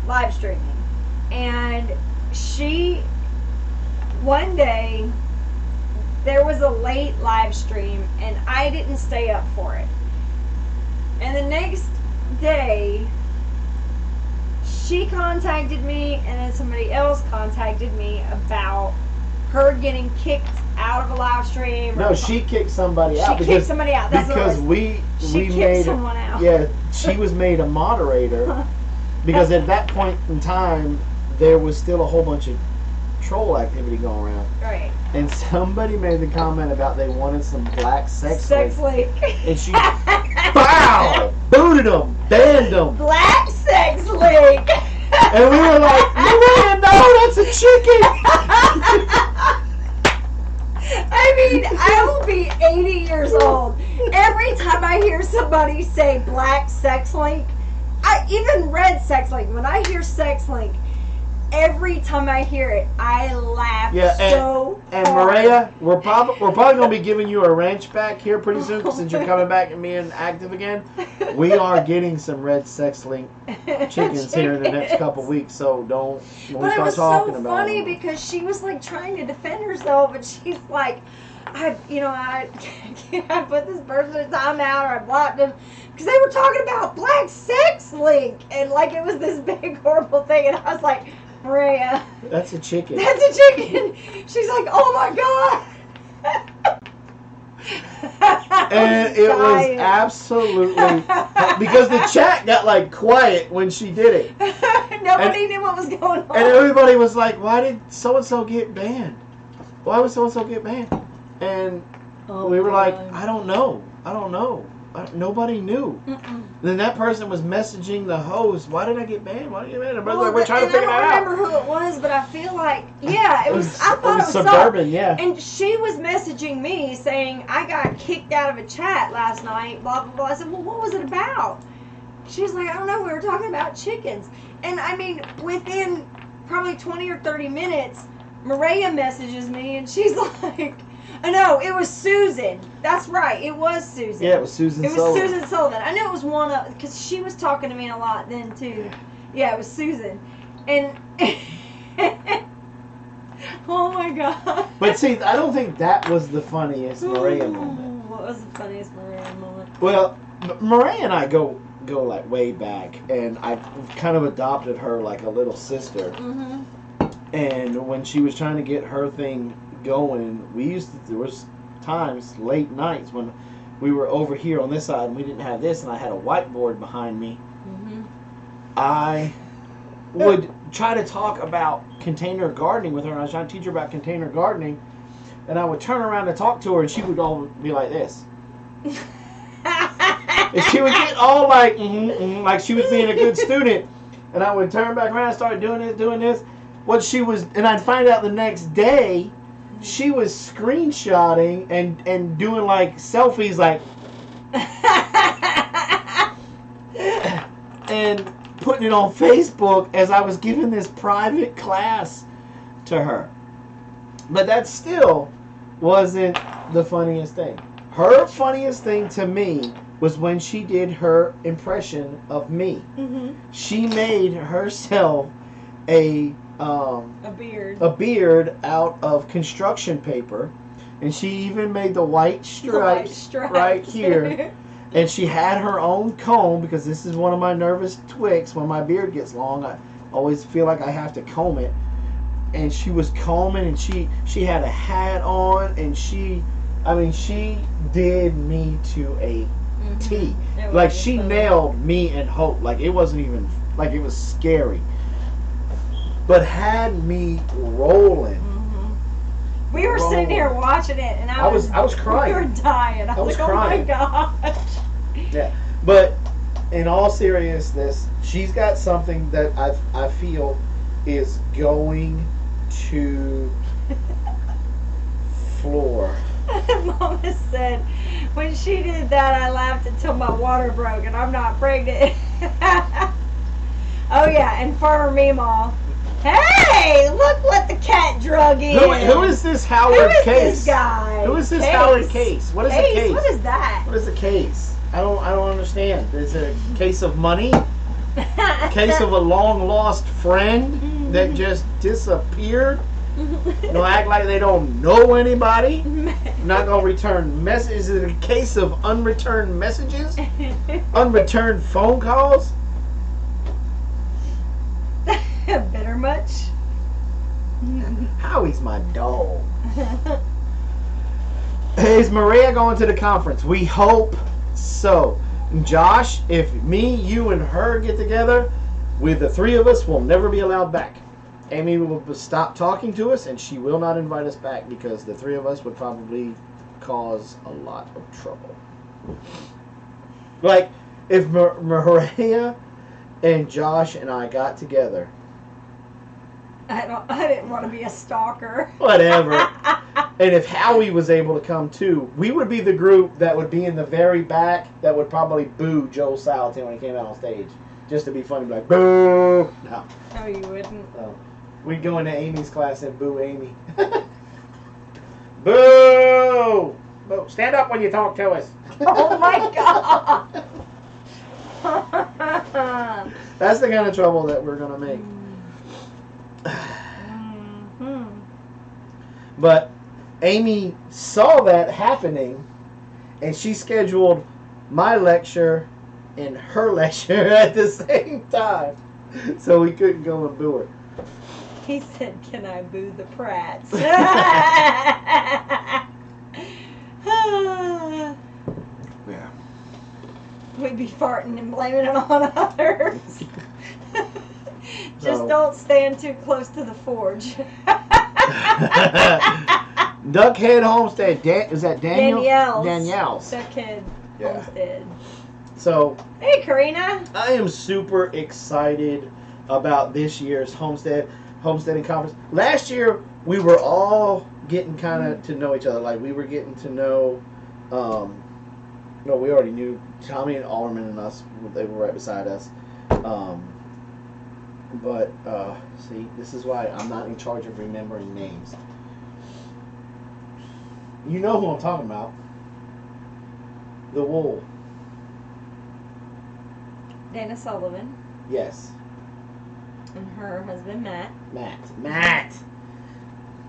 live streaming, and one day there was a late live stream and I didn't stay up for it, and the next day she contacted me and then somebody else contacted me about her getting kicked out of a live stream. No, she kicked somebody out. She kicked somebody out. That's because we kicked made someone out. Yeah, she was made a moderator because at that point in time there was still a whole bunch of troll activity going around. Right. And somebody made the comment about they wanted some black sex leak. And she bow, booted them, banned them. Black sex leak. And we were like, Maria, no, that's a chicken. I mean, I will be 80 years old. Every time I hear somebody say black sex link, even red sex link, when I hear sex link, every time I hear it, I laugh so and hard. Maria, we're probably going to be giving you a ranch back here pretty soon since you're coming back and being active again. We are getting some red sex link chickens here in the next couple weeks, so don't But it was talking so about funny them. because she was like trying to defend herself, and she's like, I put this person in timeout, or I blocked them because they were talking about black sex link, and like it was this big horrible thing, and I was like, Maria, that's a chicken. That's a chicken. She's like, oh my god. And it was absolutely because the chat got like quiet when she did it. Nobody knew what was going on. And everybody was like, why did so and so get banned? Why would so and so get banned? And we were like, I don't know. Nobody knew. Then that person was messaging the host, why did I get banned? Why did I get banned? Well, we're trying to figure that out. I don't remember who it was, but I feel like, yeah, it was I thought it was Suburban, yeah. And she was messaging me saying, I got kicked out of a chat last night, blah, blah, blah. I said, well, what was it about? She was like, I don't know, we were talking about chickens. And I mean, within probably 20 or 30 minutes, Maria messages me and she's like, oh no, it was Susan. That's right, it was Susan. Yeah, it was Susan Sullivan. It was Susan Sullivan. I knew it was one of, because she was talking to me a lot then too. Yeah, it was Susan. And, oh my God. But see, I don't think that was the funniest Maria moment. What was the funniest Maria moment? Well, Maria and I go like way back, and I kind of adopted her like a little sister. Mm-hmm. And when she was trying to get her thing going, there was times, late nights, when we were over here on this side and we didn't have this, and I had a whiteboard behind me. Mm-hmm. I would try to talk about container gardening with her, and I was trying to teach her about container gardening, and I would turn around to talk to her, and she would all be like this. And she would get all like, like she was being a good student, and I would turn back around and start doing this. And I'd find out the next day, she was screenshotting and doing like selfies, like, and putting it on Facebook as I was giving this private class to her. But that still wasn't the funniest thing. Her funniest thing to me was when she did her impression of me. Mm-hmm. She made herself a beard out of construction paper, and she even made the white stripes right here. And she had her own comb, because this is one of my nervous twicks. When my beard gets long, I always feel like I have to comb it. And she was combing, and she had a hat on, and she did me to a T. Like, she nailed me and Hope. Like, it wasn't even, like, it was scary. But had me rolling. Mm-hmm. We were sitting here watching it, and I was crying. We were dying. I was like, crying. Oh my gosh. Yeah. But in all seriousness, she's got something that I feel is going to floor. Mama said, when she did that, I laughed until my water broke, and I'm not pregnant. Oh yeah, and Farmer Meemaw. Hey, look what the cat drug in. Who is this Howard Case? Who is this guy? Who is this Howard Case? What is a case? What is that? What is a case? I don't understand. Is it a case of money? A case of a long lost friend that just disappeared? They'll act like they don't know anybody. Not gonna return messages. Is it a case of unreturned messages? Unreturned phone calls? Bitter much? Howie's my dog. Is Maria going to the conference? We hope so. Josh, if me, you, and her get together, with the three of us, we'll never be allowed back. Amy will stop talking to us, and she will not invite us back, because the three of us would probably cause a lot of trouble. Like, if Maria and Josh and I got together, I didn't want to be a stalker. Whatever. And if Howie was able to come too, we would be the group that would be in the very back that would probably boo Joel Salatin when he came out on stage. Just to be funny, like, boo! No. No, you wouldn't. No. We'd go into Amy's class and boo Amy. Boo! Boo! Stand up when you talk to us. Oh my God! That's the kind of trouble that we're going to make. But Amy saw that happening, and she scheduled my lecture and her lecture at the same time, so we couldn't go and boo her. He said, "Can I boo the Pratts?" Yeah. We'd be farting and blaming it on others. Just don't stand too close to the forge. Duckhead Homestead. Is that Daniel? Danielle's. Duckhead Homestead. So, hey, Karina. I am super excited about this year's homesteading conference. Last year, we were all getting kind of to know each other. Like, we were getting to know, we already knew Tommy and Alderman and us. They were right beside us. But see, this is why I'm not in charge of remembering names. You know who I'm talking about. The wool. Dana Sullivan Yes. and her husband Matt. Matt.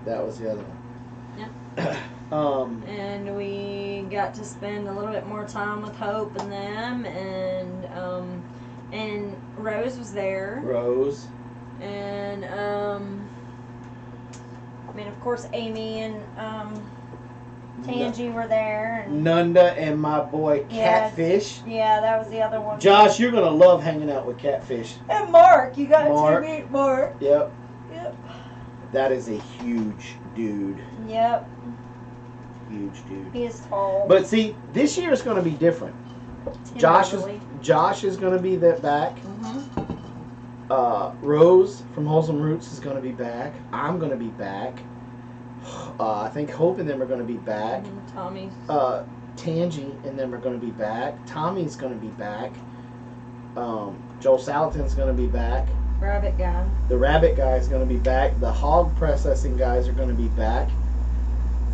That was the other one. Yeah. Um, And we got to spend a little bit more time with Hope and them, and Rose was there. Rose. And I mean, of course, Amy and Tangy were there. And Nunda and my boy Catfish. yeah, that was the other one. Josh, you're gonna love hanging out with Catfish. And Mark, you got Mark. to meet Mark. Yep. Yep. That is a huge dude. Yep. Huge dude. He is tall. But see, this year is going to be different. Josh is going to be back. Mm-hmm. Rose from Wholesome Roots is going to be back. I'm going to be back. I think Hope and them are going to be back. Tommy's. Tangy and them are going to be back. Tommy's going to be back. Joel Salatin's going to be back. Rabbit guy. The rabbit guy is going to be back. The hog processing guys are going to be back.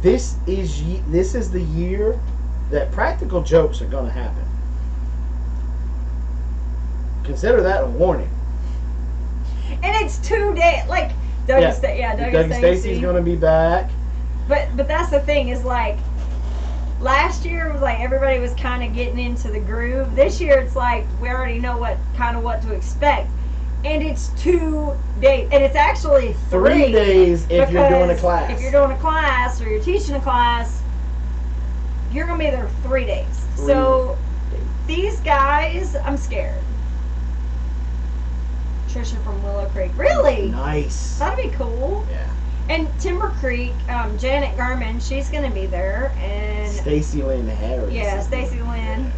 This is the year that practical jokes are going to happen. Consider that a warning. And it's 2 days. Like Doug and Stacy's going to be back. But that's the thing is like last year was like everybody was kind of getting into the groove. This year it's like we already know what to expect. And it's 2 days, and it's actually 3 days if you're doing a class. If you're doing a class or you're teaching a class, you're gonna be there 3 days. So these guys, I'm scared. Trisha from Willow Creek, really? Nice. That'd be cool. Yeah. And Timber Creek, Janet Garman, she's gonna be there, and Stacy Lynn Harris. Yeah, Stacy Lynn.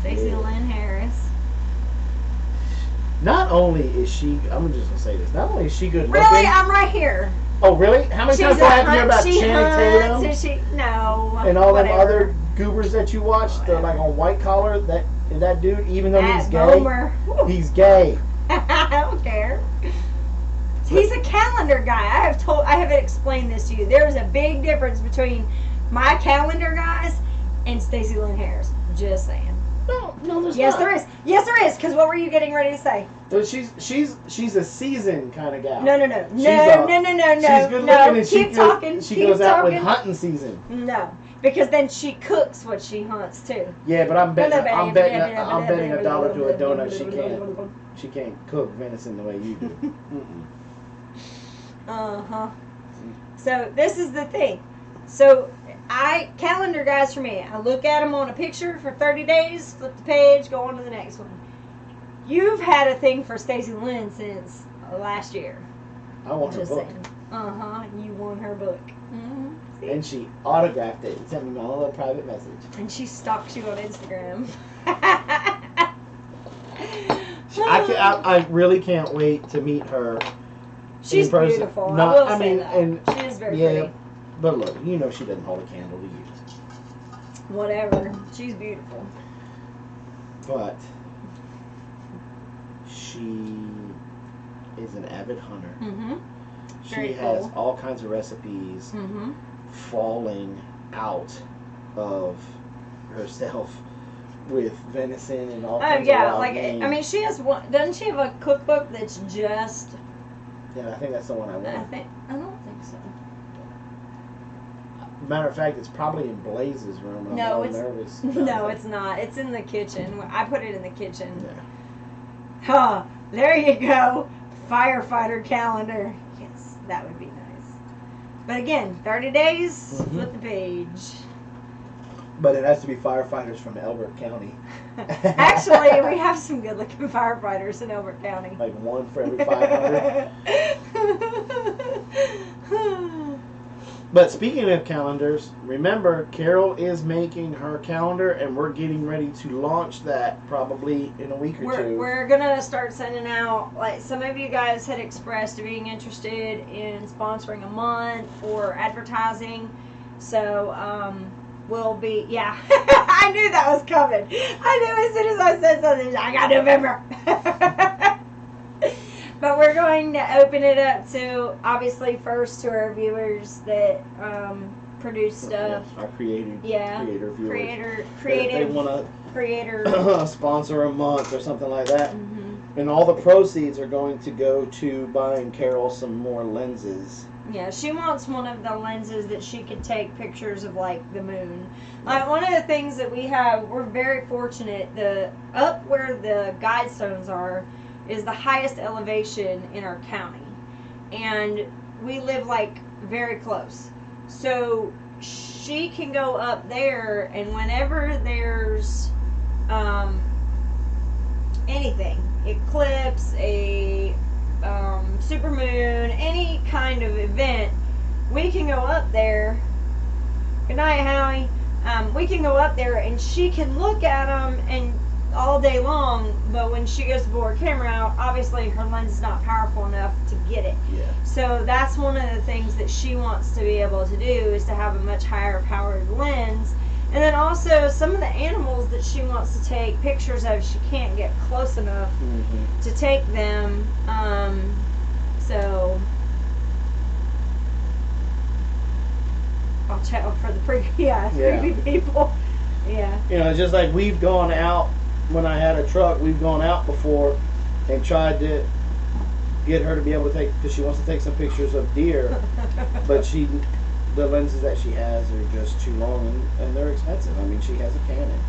Stacy Lynn Harris. Not only is she, I'm just gonna say this. Not only is she good looking. Really, I'm right here. Oh, really? How many times do I have to hear about Channing Tatum? No. And all them other goobers that you watched, like on White Collar, that dude, even though he's gay, he's gay. I don't care. He's a calendar guy. I haven't explained this to you. There's a big difference between my calendar guys and Stacy Lynn Harris. Just saying. No, there's yes, not. there is. Yes, there is. Because what were you getting ready to say? So she's a seasoned kind of gal. No. No. She's good looking and she goes out with hunting season. No, because then she cooks what she hunts too. Yeah, but I'm betting $1 to a donut she can't cook venison the way you do. So this is the thing. So calendar guys for me. I look at them on a picture for 30 days, flip the page, go on to the next one. You've had a thing for Stacy Lynn since last year. I want her book. You won her book. Mm-hmm. And she autographed it and sent me my little private message. And she stalks you on Instagram. I really can't wait to meet her. She's beautiful. I will say that. And she is very pretty. But look, you know she doesn't hold a candle to you. Whatever. She's beautiful. But she is an avid hunter. Mm-hmm. She has all kinds of recipes falling out of herself with venison and all kinds of wild game. I mean, she has one. Doesn't she have a cookbook that's just? Yeah, I think that's the one I want. I don't think so. Matter of fact, it's probably in Blaze's room. And I'm nervous. No, it's not. It's in the kitchen. I put it in the kitchen. Yeah. Huh. There you go. Firefighter calendar. Yes, that would be nice. But again, 30 days, flip the page. But it has to be firefighters from Elbert County. Actually, we have some good-looking firefighters in Elbert County. Like one for every 500. But speaking of calendars, remember, Carol is making her calendar, and we're getting ready to launch that probably in a week or two. We're going to start sending out, like, some of you guys had expressed being interested in sponsoring a month or advertising. So, we'll be, I knew that was coming. I knew as soon as I said something, I got November. we're going to open it up to, obviously, first to our viewers that produce stuff. Yeah, our creator viewers. They want to sponsor a month or something like that. Mm-hmm. And all the proceeds are going to go to buying Carol some more lenses. Yeah, she wants one of the lenses that she could take pictures of, like, the moon. Like, one of the things that we have, we're very fortunate, up where the guide stones are is the highest elevation in our county. And we live, like, very close. So she can go up there, and whenever there's anything, eclipse, a supermoon, any kind of event, we can go up there. Good night, Howie. We can go up there, and she can look at them and all day long, but when she goes to pull her camera out, obviously her lens is not powerful enough to get it. Yeah. So that's one of the things that she wants to be able to do, is to have a much higher powered lens. And then also some of the animals that she wants to take pictures of, she can't get close enough to take them. So I'll check for the creepy people. Yeah. You know, just like we've gone out, when I had a truck, we've gone out before and tried to get her to be able to take, because she wants to take some pictures of deer, but the lenses that she has are just too long, and they're expensive. I mean, she has a Canon.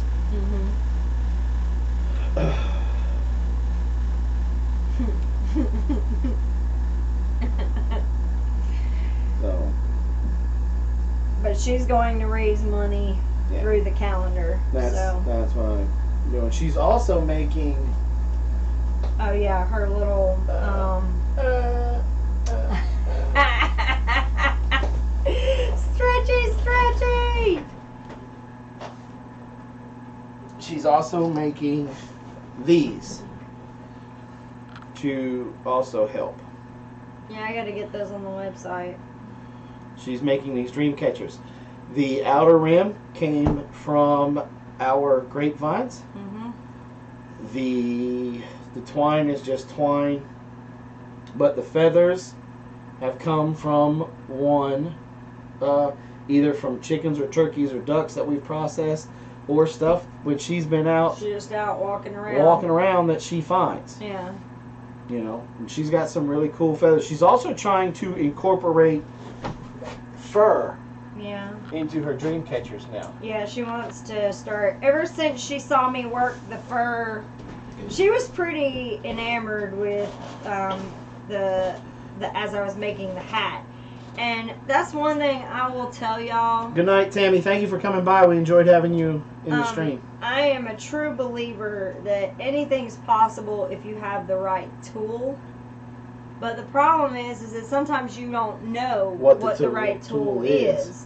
So. But she's going to raise money through the calendar. That's what I'm doing. She's also making. Oh yeah, her little. Stretchy. She's also making these to also help. Yeah, I gotta get those on the website. She's making these dream catchers. The outer rim came from our grapevines. The twine is just twine, but the feathers have come from one, either from chickens or turkeys or ducks that we've processed, or stuff when she's been out. She's just out walking around that she finds. Yeah. You know, and she's got some really cool feathers. She's also trying to incorporate fur into her dream catchers now. Yeah, she wants to start. Ever since she saw me work the fur, she was pretty enamored with the as I was making the hat. And that's one thing I will tell y'all. Good night, Tammy. Thank you for coming by. We enjoyed having you in the stream. I am a true believer that anything's possible if you have the right tool. But the problem is that sometimes you don't know what the right tool is.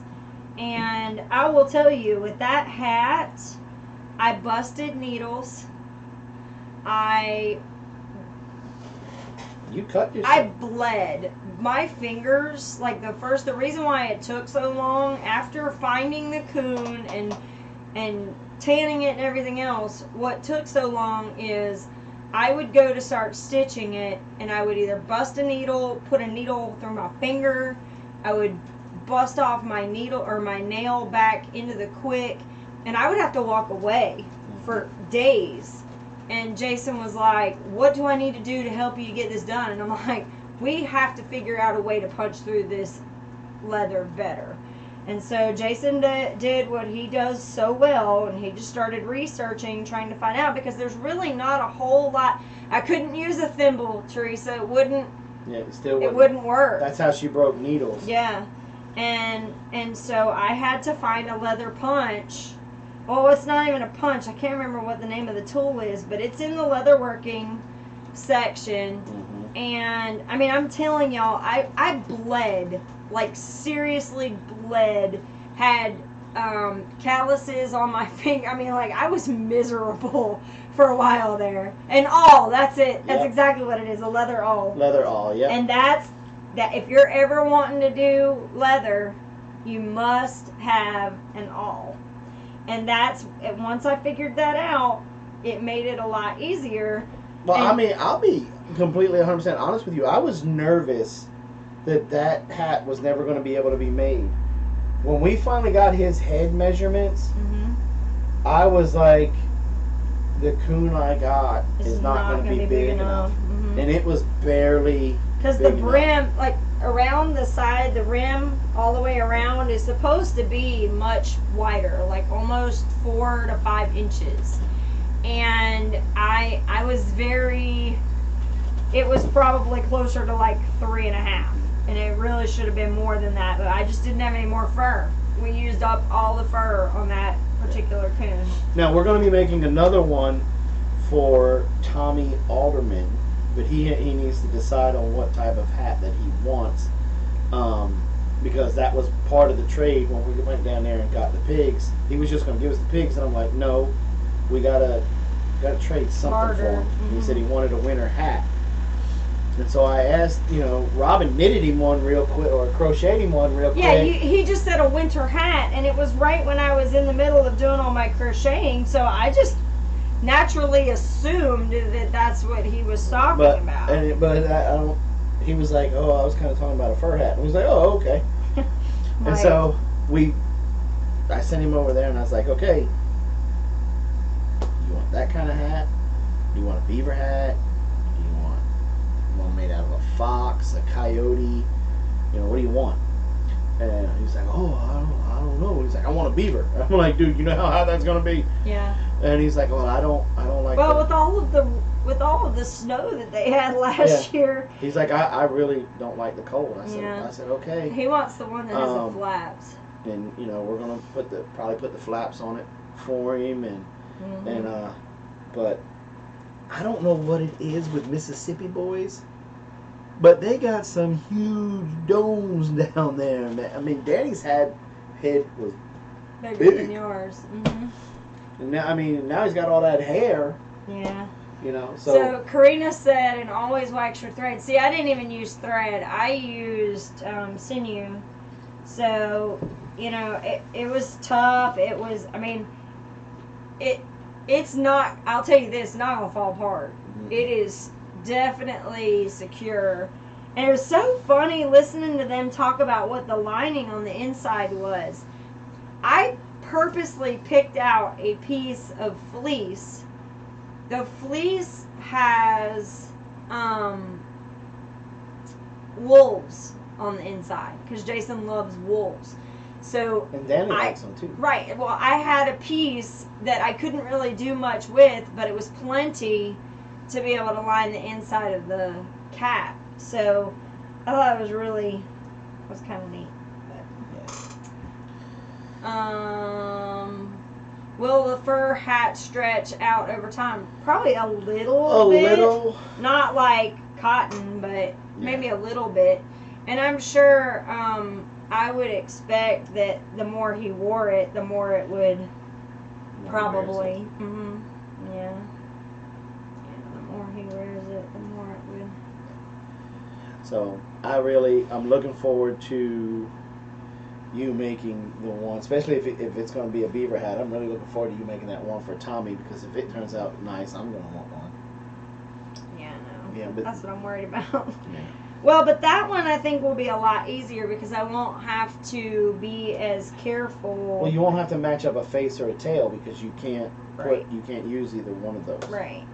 And I will tell you, with that hat, I busted needles. You cut yourself. I bled. My fingers, like the reason why it took so long, after finding the coon and tanning it and everything else, what took so long is I would go to start stitching it, and I would either bust a needle, put a needle through my finger, I would bust off my needle or my nail back into the quick, and I would have to walk away for days. And Jason was like, what do I need to do to help you to get this done? And I'm like, we have to figure out a way to punch through this leather better. And so Jason did what he does so well, and he just started researching, trying to find out, because there's really not a whole lot. I couldn't use a thimble, Teresa. It wouldn't. Yeah, it wouldn't work. That's how she broke needles. Yeah, and so I had to find a leather punch. Oh, it's not even a punch. I can't remember what the name of the tool is, but it's in the leatherworking section. And I mean, I'm telling y'all, I bled, like seriously bled, had calluses on my finger. I mean, like, I was miserable for a while there. And awl, that's it. That's exactly what it is, a leather awl. Leather awl, yeah. And that if you're ever wanting to do leather, you must have an awl. And once I figured that out, it made it a lot easier. Well, I mean, I'll be completely 100% honest with you. I was nervous that hat was never going to be able to be made. When we finally got his head measurements, I was like, the coon I got is not going to be big enough. And it was barely. Because the brim, like around the side, the rim all the way around is supposed to be much wider, like almost 4 to 5 inches. And I was very, it was probably closer to like 3.5. And it really should have been more than that, but I just didn't have any more fur. We used up all the fur on that particular coon. Now we're going to be making another one for Tommy Alderman, but he needs to decide on what type of hat that he wants, because that was part of the trade when we went down there and got the pigs. He was just going to give us the pigs, and I'm like, no, we gotta trade something for him. He said he wanted a winter hat. And so I asked, Robin knitted him one real quick, or crocheted him one real quick. Yeah, he just said a winter hat, and it was right when I was in the middle of doing all my crocheting, so I just naturally assumed that that's what he was talking about. But I don't. He was like, "Oh, I was kind of talking about a fur hat." And I was like, "Oh, okay." Right. And so I sent him over there, and I was like, "Okay, you want that kind of hat? Do you want a beaver hat? Do you want one made out of a fox, a coyote? What do you want?" And he's like, "Oh, I don't know." He's like, "I want a beaver." I'm like, "Dude, you know how hard that's gonna be?" Yeah. And he's like, "Well, I don't like." Well, with all of the snow that they had last year. He's like, I really don't like the cold. I said, okay. He wants the one that has the flaps. And we're gonna probably put the flaps on it for him, but I don't know what it is with Mississippi boys, but they got some huge domes down there. I mean, Danny's head was bigger than yours. And now he's got all that hair. Yeah. So Karina said, and always wax your thread. See, I didn't even use thread. I used sinew. So, it was tough. It was, it's not, I'll tell you this, it's not going to fall apart. It is definitely secure. And it was so funny listening to them talk about what the lining on the inside was. I purposely picked out a piece of fleece. The fleece has wolves on the inside because Jason loves wolves. So and Danny likes them too. Right. Well, I had a piece that I couldn't really do much with, but it was plenty to be able to line the inside of the cap. So I thought it was kind of neat. But, will the fur hat stretch out over time? Probably a little bit. Not like cotton, but maybe a little bit. And I'm sure I would expect that the more he wore it, the more it would probably. Yeah. The more he wears it, the more it would. So I'm looking forward to you making the one, especially if it's going to be a beaver hat. I'm really looking forward to you making that one for Tommy, because if it turns out nice, I'm going to want one. Yeah, I know. Yeah, but that's what I'm worried about. Yeah. Well, but that one I think will be a lot easier because I won't have to be as careful. Well, you won't have to match up a face or a tail because you can't use either one of those. Right.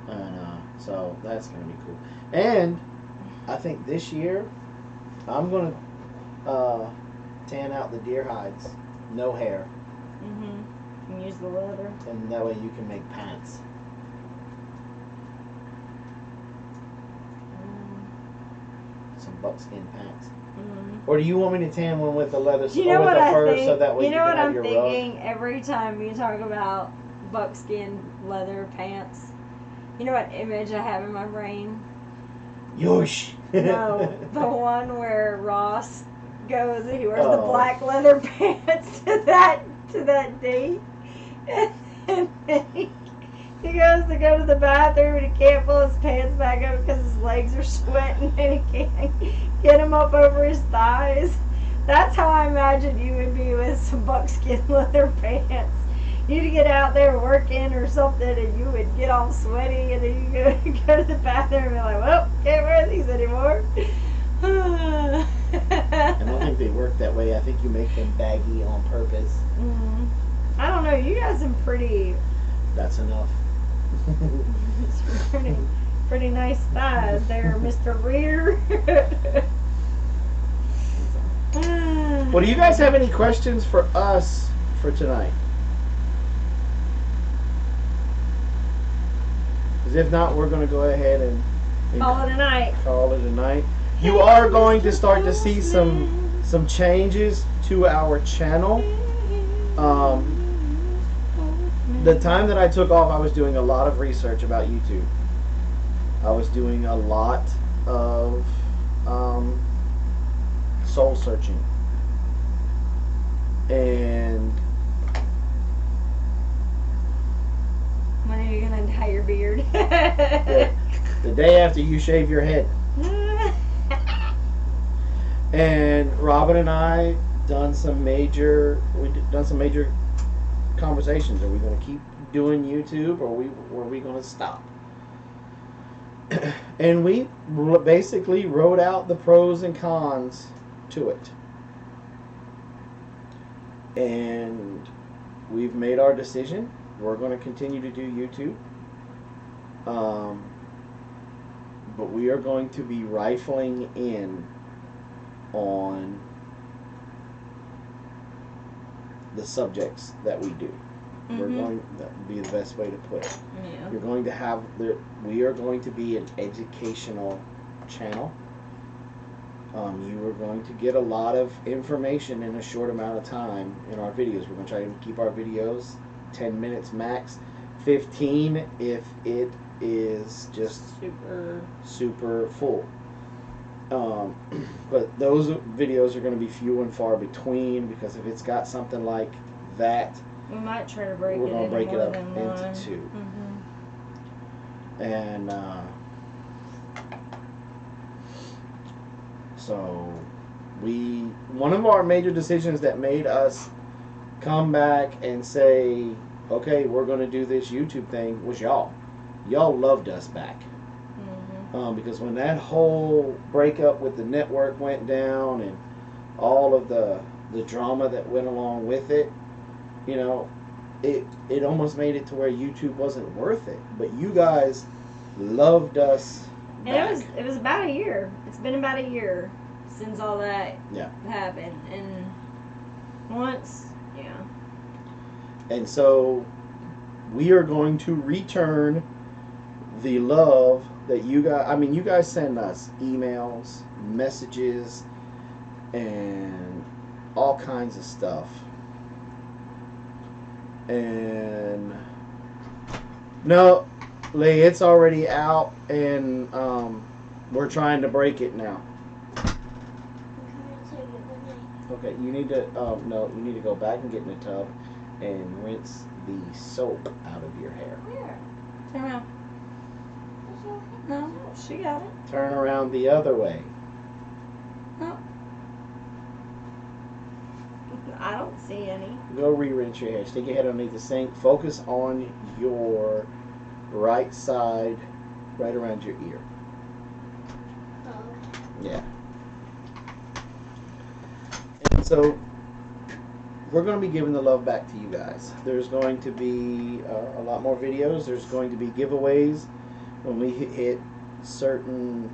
And so that's going to be cool. And I think this year I'm going to tan out the deer hides, no hair. And use the leather. And that way you can make pants. Some buckskin pants. Or do you want me to tan one with the leather with the fur so that way you can have your rug? You know what I'm thinking every time you talk about buckskin leather pants? You know what image I have in my brain? Yosh. No, the one where Ross goes and he wears the black leather pants to that date, and then he goes to go to the bathroom and he can't pull his pants back up because his legs are sweating and he can't get them up over his thighs. That's how I imagine you would be with some buckskin leather pants. you'd get out there working or something, and you would get all sweaty, and then you go to the bathroom and be like, well, can't wear these anymore. I don't think they work that way. I think you make them baggy on purpose. I don't know. You got some pretty That's enough. pretty nice thighs there, Mr. Rear. Well, do you guys have any questions for us for tonight? Because if not, we're going to go ahead and Call it a night. Call it a night. You are going to start to see some changes to our channel. The time that I took off, I was doing a lot of research about YouTube. I was doing a lot of soul searching. And when are you going to dye your beard? the day after you shave your head. And Robin and I done some major conversations. Are we going to keep doing YouTube, or are we going to stop? And we basically wrote out the pros and cons to it. And we've made our decision. We're going to continue to do YouTube. But we are going to be rifling in on the subjects that we do. We're going, that would be the best way to put it. Yeah. You're going to have, we are going to be an educational channel. You are going to get a lot of information in a short amount of time in our videos. We're going to try to keep our videos 10 minutes max, 15 if it is just super full. But those videos are going to be few and far between, because if it's got something like that, we might try to break we're it going to break it up into into two. And so one of our major decisions that made us come back and say, okay, we're going to do this YouTube thing, was y'all. Y'all loved us back. Because when that whole breakup with the network went down and all of the drama that went along with it, you know, it almost made it to where YouTube wasn't worth it. But you guys loved us back. And it was about a year. It's been about a year since all that happened. And once, And so we are going to return the love that you guys, I mean, you guys send us emails, messages, and all kinds of stuff. And no, Lee, it's already out, and we're trying to break it now. Okay, you need to no, you need to go back and get in the tub and rinse the soap out of your hair. Where? Turn around. No, she got it. Turn around the other way. No. I don't see any. Go re-rinse your hair. Stick your head underneath the sink. Focus on your right side, right around your ear. Yeah. And so we're going to be giving the love back to you guys. There's going to be a lot more videos. There's going to be giveaways when we hit certain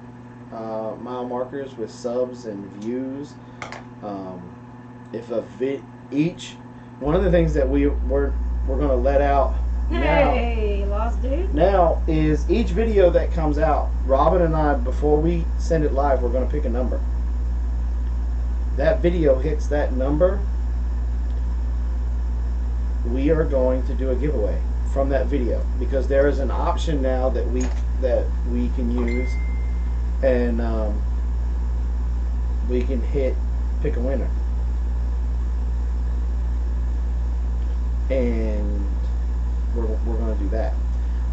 mile markers with subs and views. If one of the things that we're going to let out now is each video that comes out, Robin and I, before we send it live, we're going to pick a number. That video hits that number, we are going to do a giveaway from that video, because there is an option now that we can use, and we can pick a winner, and we're going to do that.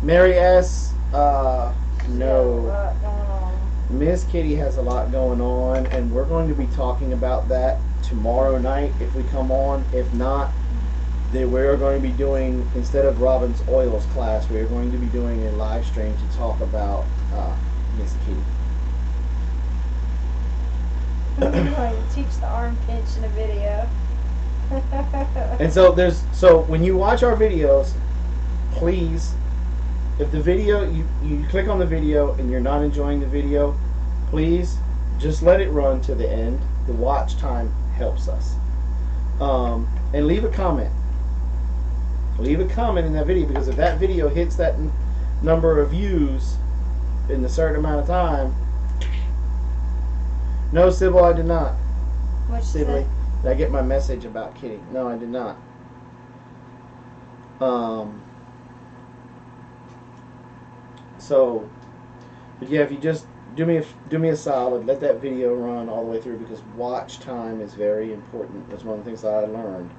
Mary S. No, Miss Kitty has a lot going on, and we're going to be talking about that tomorrow night if we come on. If not, we are going to be doing, instead of Robin's Oils class, we are going to be doing a live stream to talk about Miss Kitty. I'm going to teach the arm pinch in a video. And so when you watch our videos, please, if the video, you click on the video and you're not enjoying the video, please just let it run to the end. The watch time helps us. And leave a comment. Leave a comment in that video, because if that video hits that number of views in a certain amount of time. No, Sybil, I did not. What'd you Sibley, say? did I get my message about Kitty? No, I did not. So, but yeah, if you just do me a solid, let that video run all the way through, because watch time is very important. That's one of the things that I learned.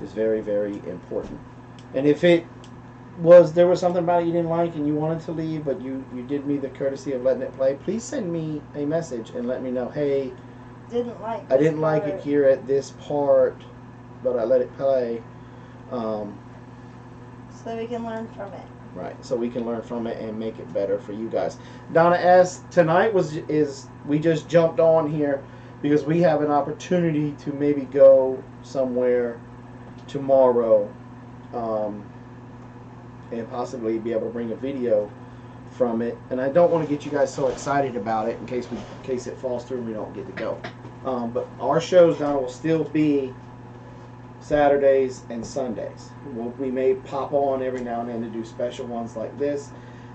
Is very, very important. And if there was something about it you didn't like and you wanted to leave, but you did me the courtesy of letting it play, please send me a message and let me know, hey, I didn't like it here at this part, but I let it play. So we can learn from it. Right, so we can learn from it and make it better for you guys. Donna S., tonight we just jumped on here because we have an opportunity to maybe go somewhere tomorrow, and possibly be able to bring a video from it. And I don't want to get you guys so excited about it in case it falls through and we don't get to go. But our shows, Donna, will still be Saturdays and Sundays. We may pop on every now and then to do special ones like this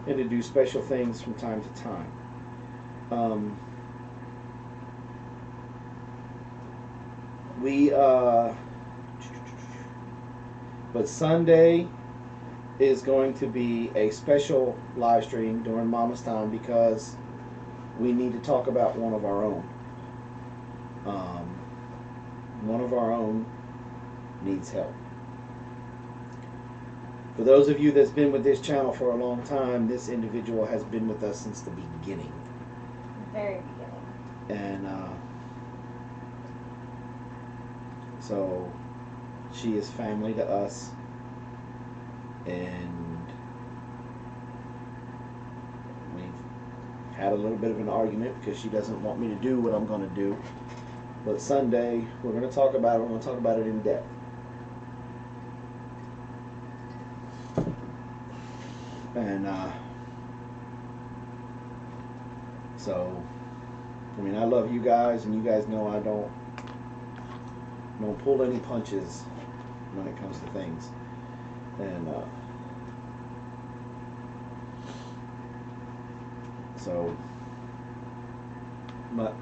and to do special things from time to time. But Sunday is going to be a special live stream during Mama's Time, because we need to talk about one of our own. One of our own needs help. For those of you that's been with this channel for a long time, this individual has been with us since the beginning. Very beginning. And so she is family to us, and we've had a little bit of an argument because she doesn't want me to do what I'm going to do. But Sunday, we're going to talk about it. We're going to talk about it in depth. And so, I mean, I love you guys, and you guys know I don't pull any punches when it comes to things. And so, but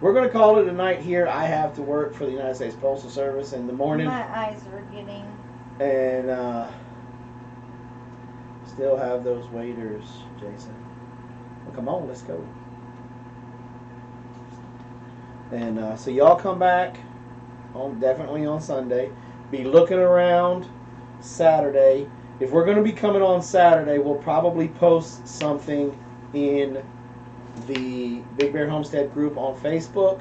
we're going to call it a night here. I have to work for the United States Postal Service in the morning. My eyes are getting... And still have those waiters, Jason. Well, come on, let's go. And so y'all come back definitely on Sunday. Be looking around Saturday. If we're going to be coming on Saturday, we'll probably post something in the Big Bear Homestead group on Facebook,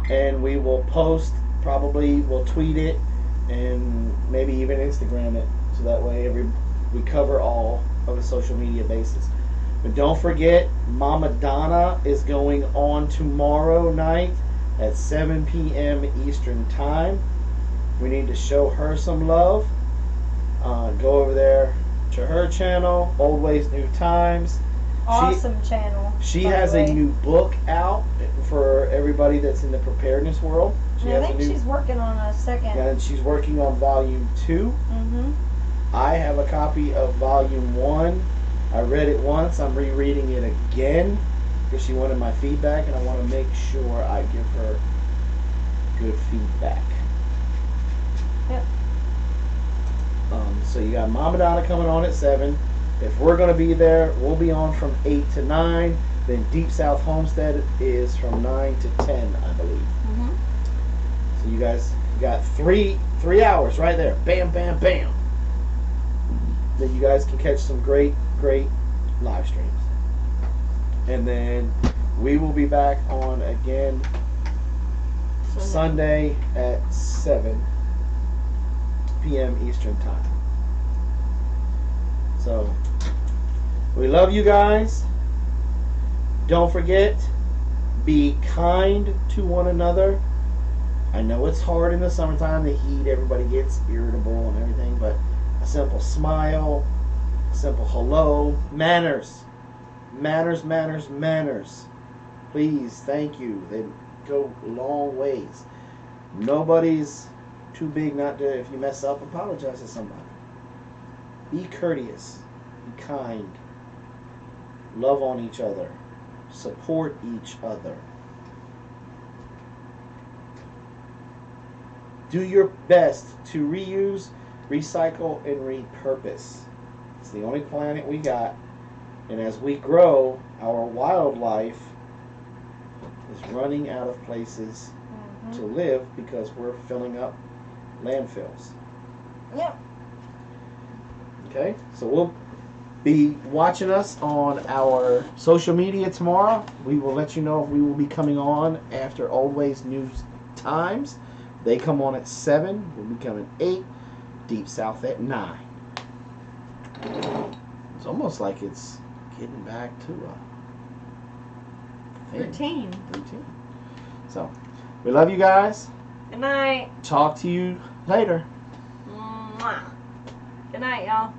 and we will post, we'll tweet it, and maybe even Instagram it, so that way we cover all of the social media bases. But don't forget, Mama Donna is going on tomorrow night at 7 p.m. Eastern Time. We need to show her some love. Go over there to her channel, Old Ways, New Times. Awesome channel. She has a new book out for everybody that's in the preparedness world. I think she's working on a second. And she's working on volume 2. Mm-hmm. I have a copy of volume 1. I read it once. I'm rereading it again because she wanted my feedback, and I want to make sure I give her good feedback. Yep. So you got Mama Donna coming on at 7. If we're going to be there, we'll be on from 8 to 9. Then Deep South Homestead is from 9 to 10, I believe. Mm-hmm. So you guys got three hours right there. Bam, bam, bam. Then you guys can catch some great live streams. And then we will be back on again Sunday at 7 p.m. Eastern Time. So, we love you guys. Don't forget, be kind to one another. I know it's hard in the summertime, the heat, everybody gets irritable and everything, but a simple smile, a simple hello, manners. Manners, manners, manners. Please, thank you. They go long ways. Nobody's too big not to, if you mess up, apologize to somebody. Be courteous. Be kind. Love on each other. Support each other. Do your best to reuse, recycle, and repurpose. It's the only planet we got. And as we grow, our wildlife is running out of places to live because we're filling up landfills. Yep. Okay, so we'll be watching us on our social media tomorrow. We will let you know if we will be coming on after Always News Times. They come on at 7. We'll be coming 8. Deep South at 9. It's almost like it's getting back to a Routine. So, we love you guys. Good night. Talk to you later. Mwah. Good night, y'all.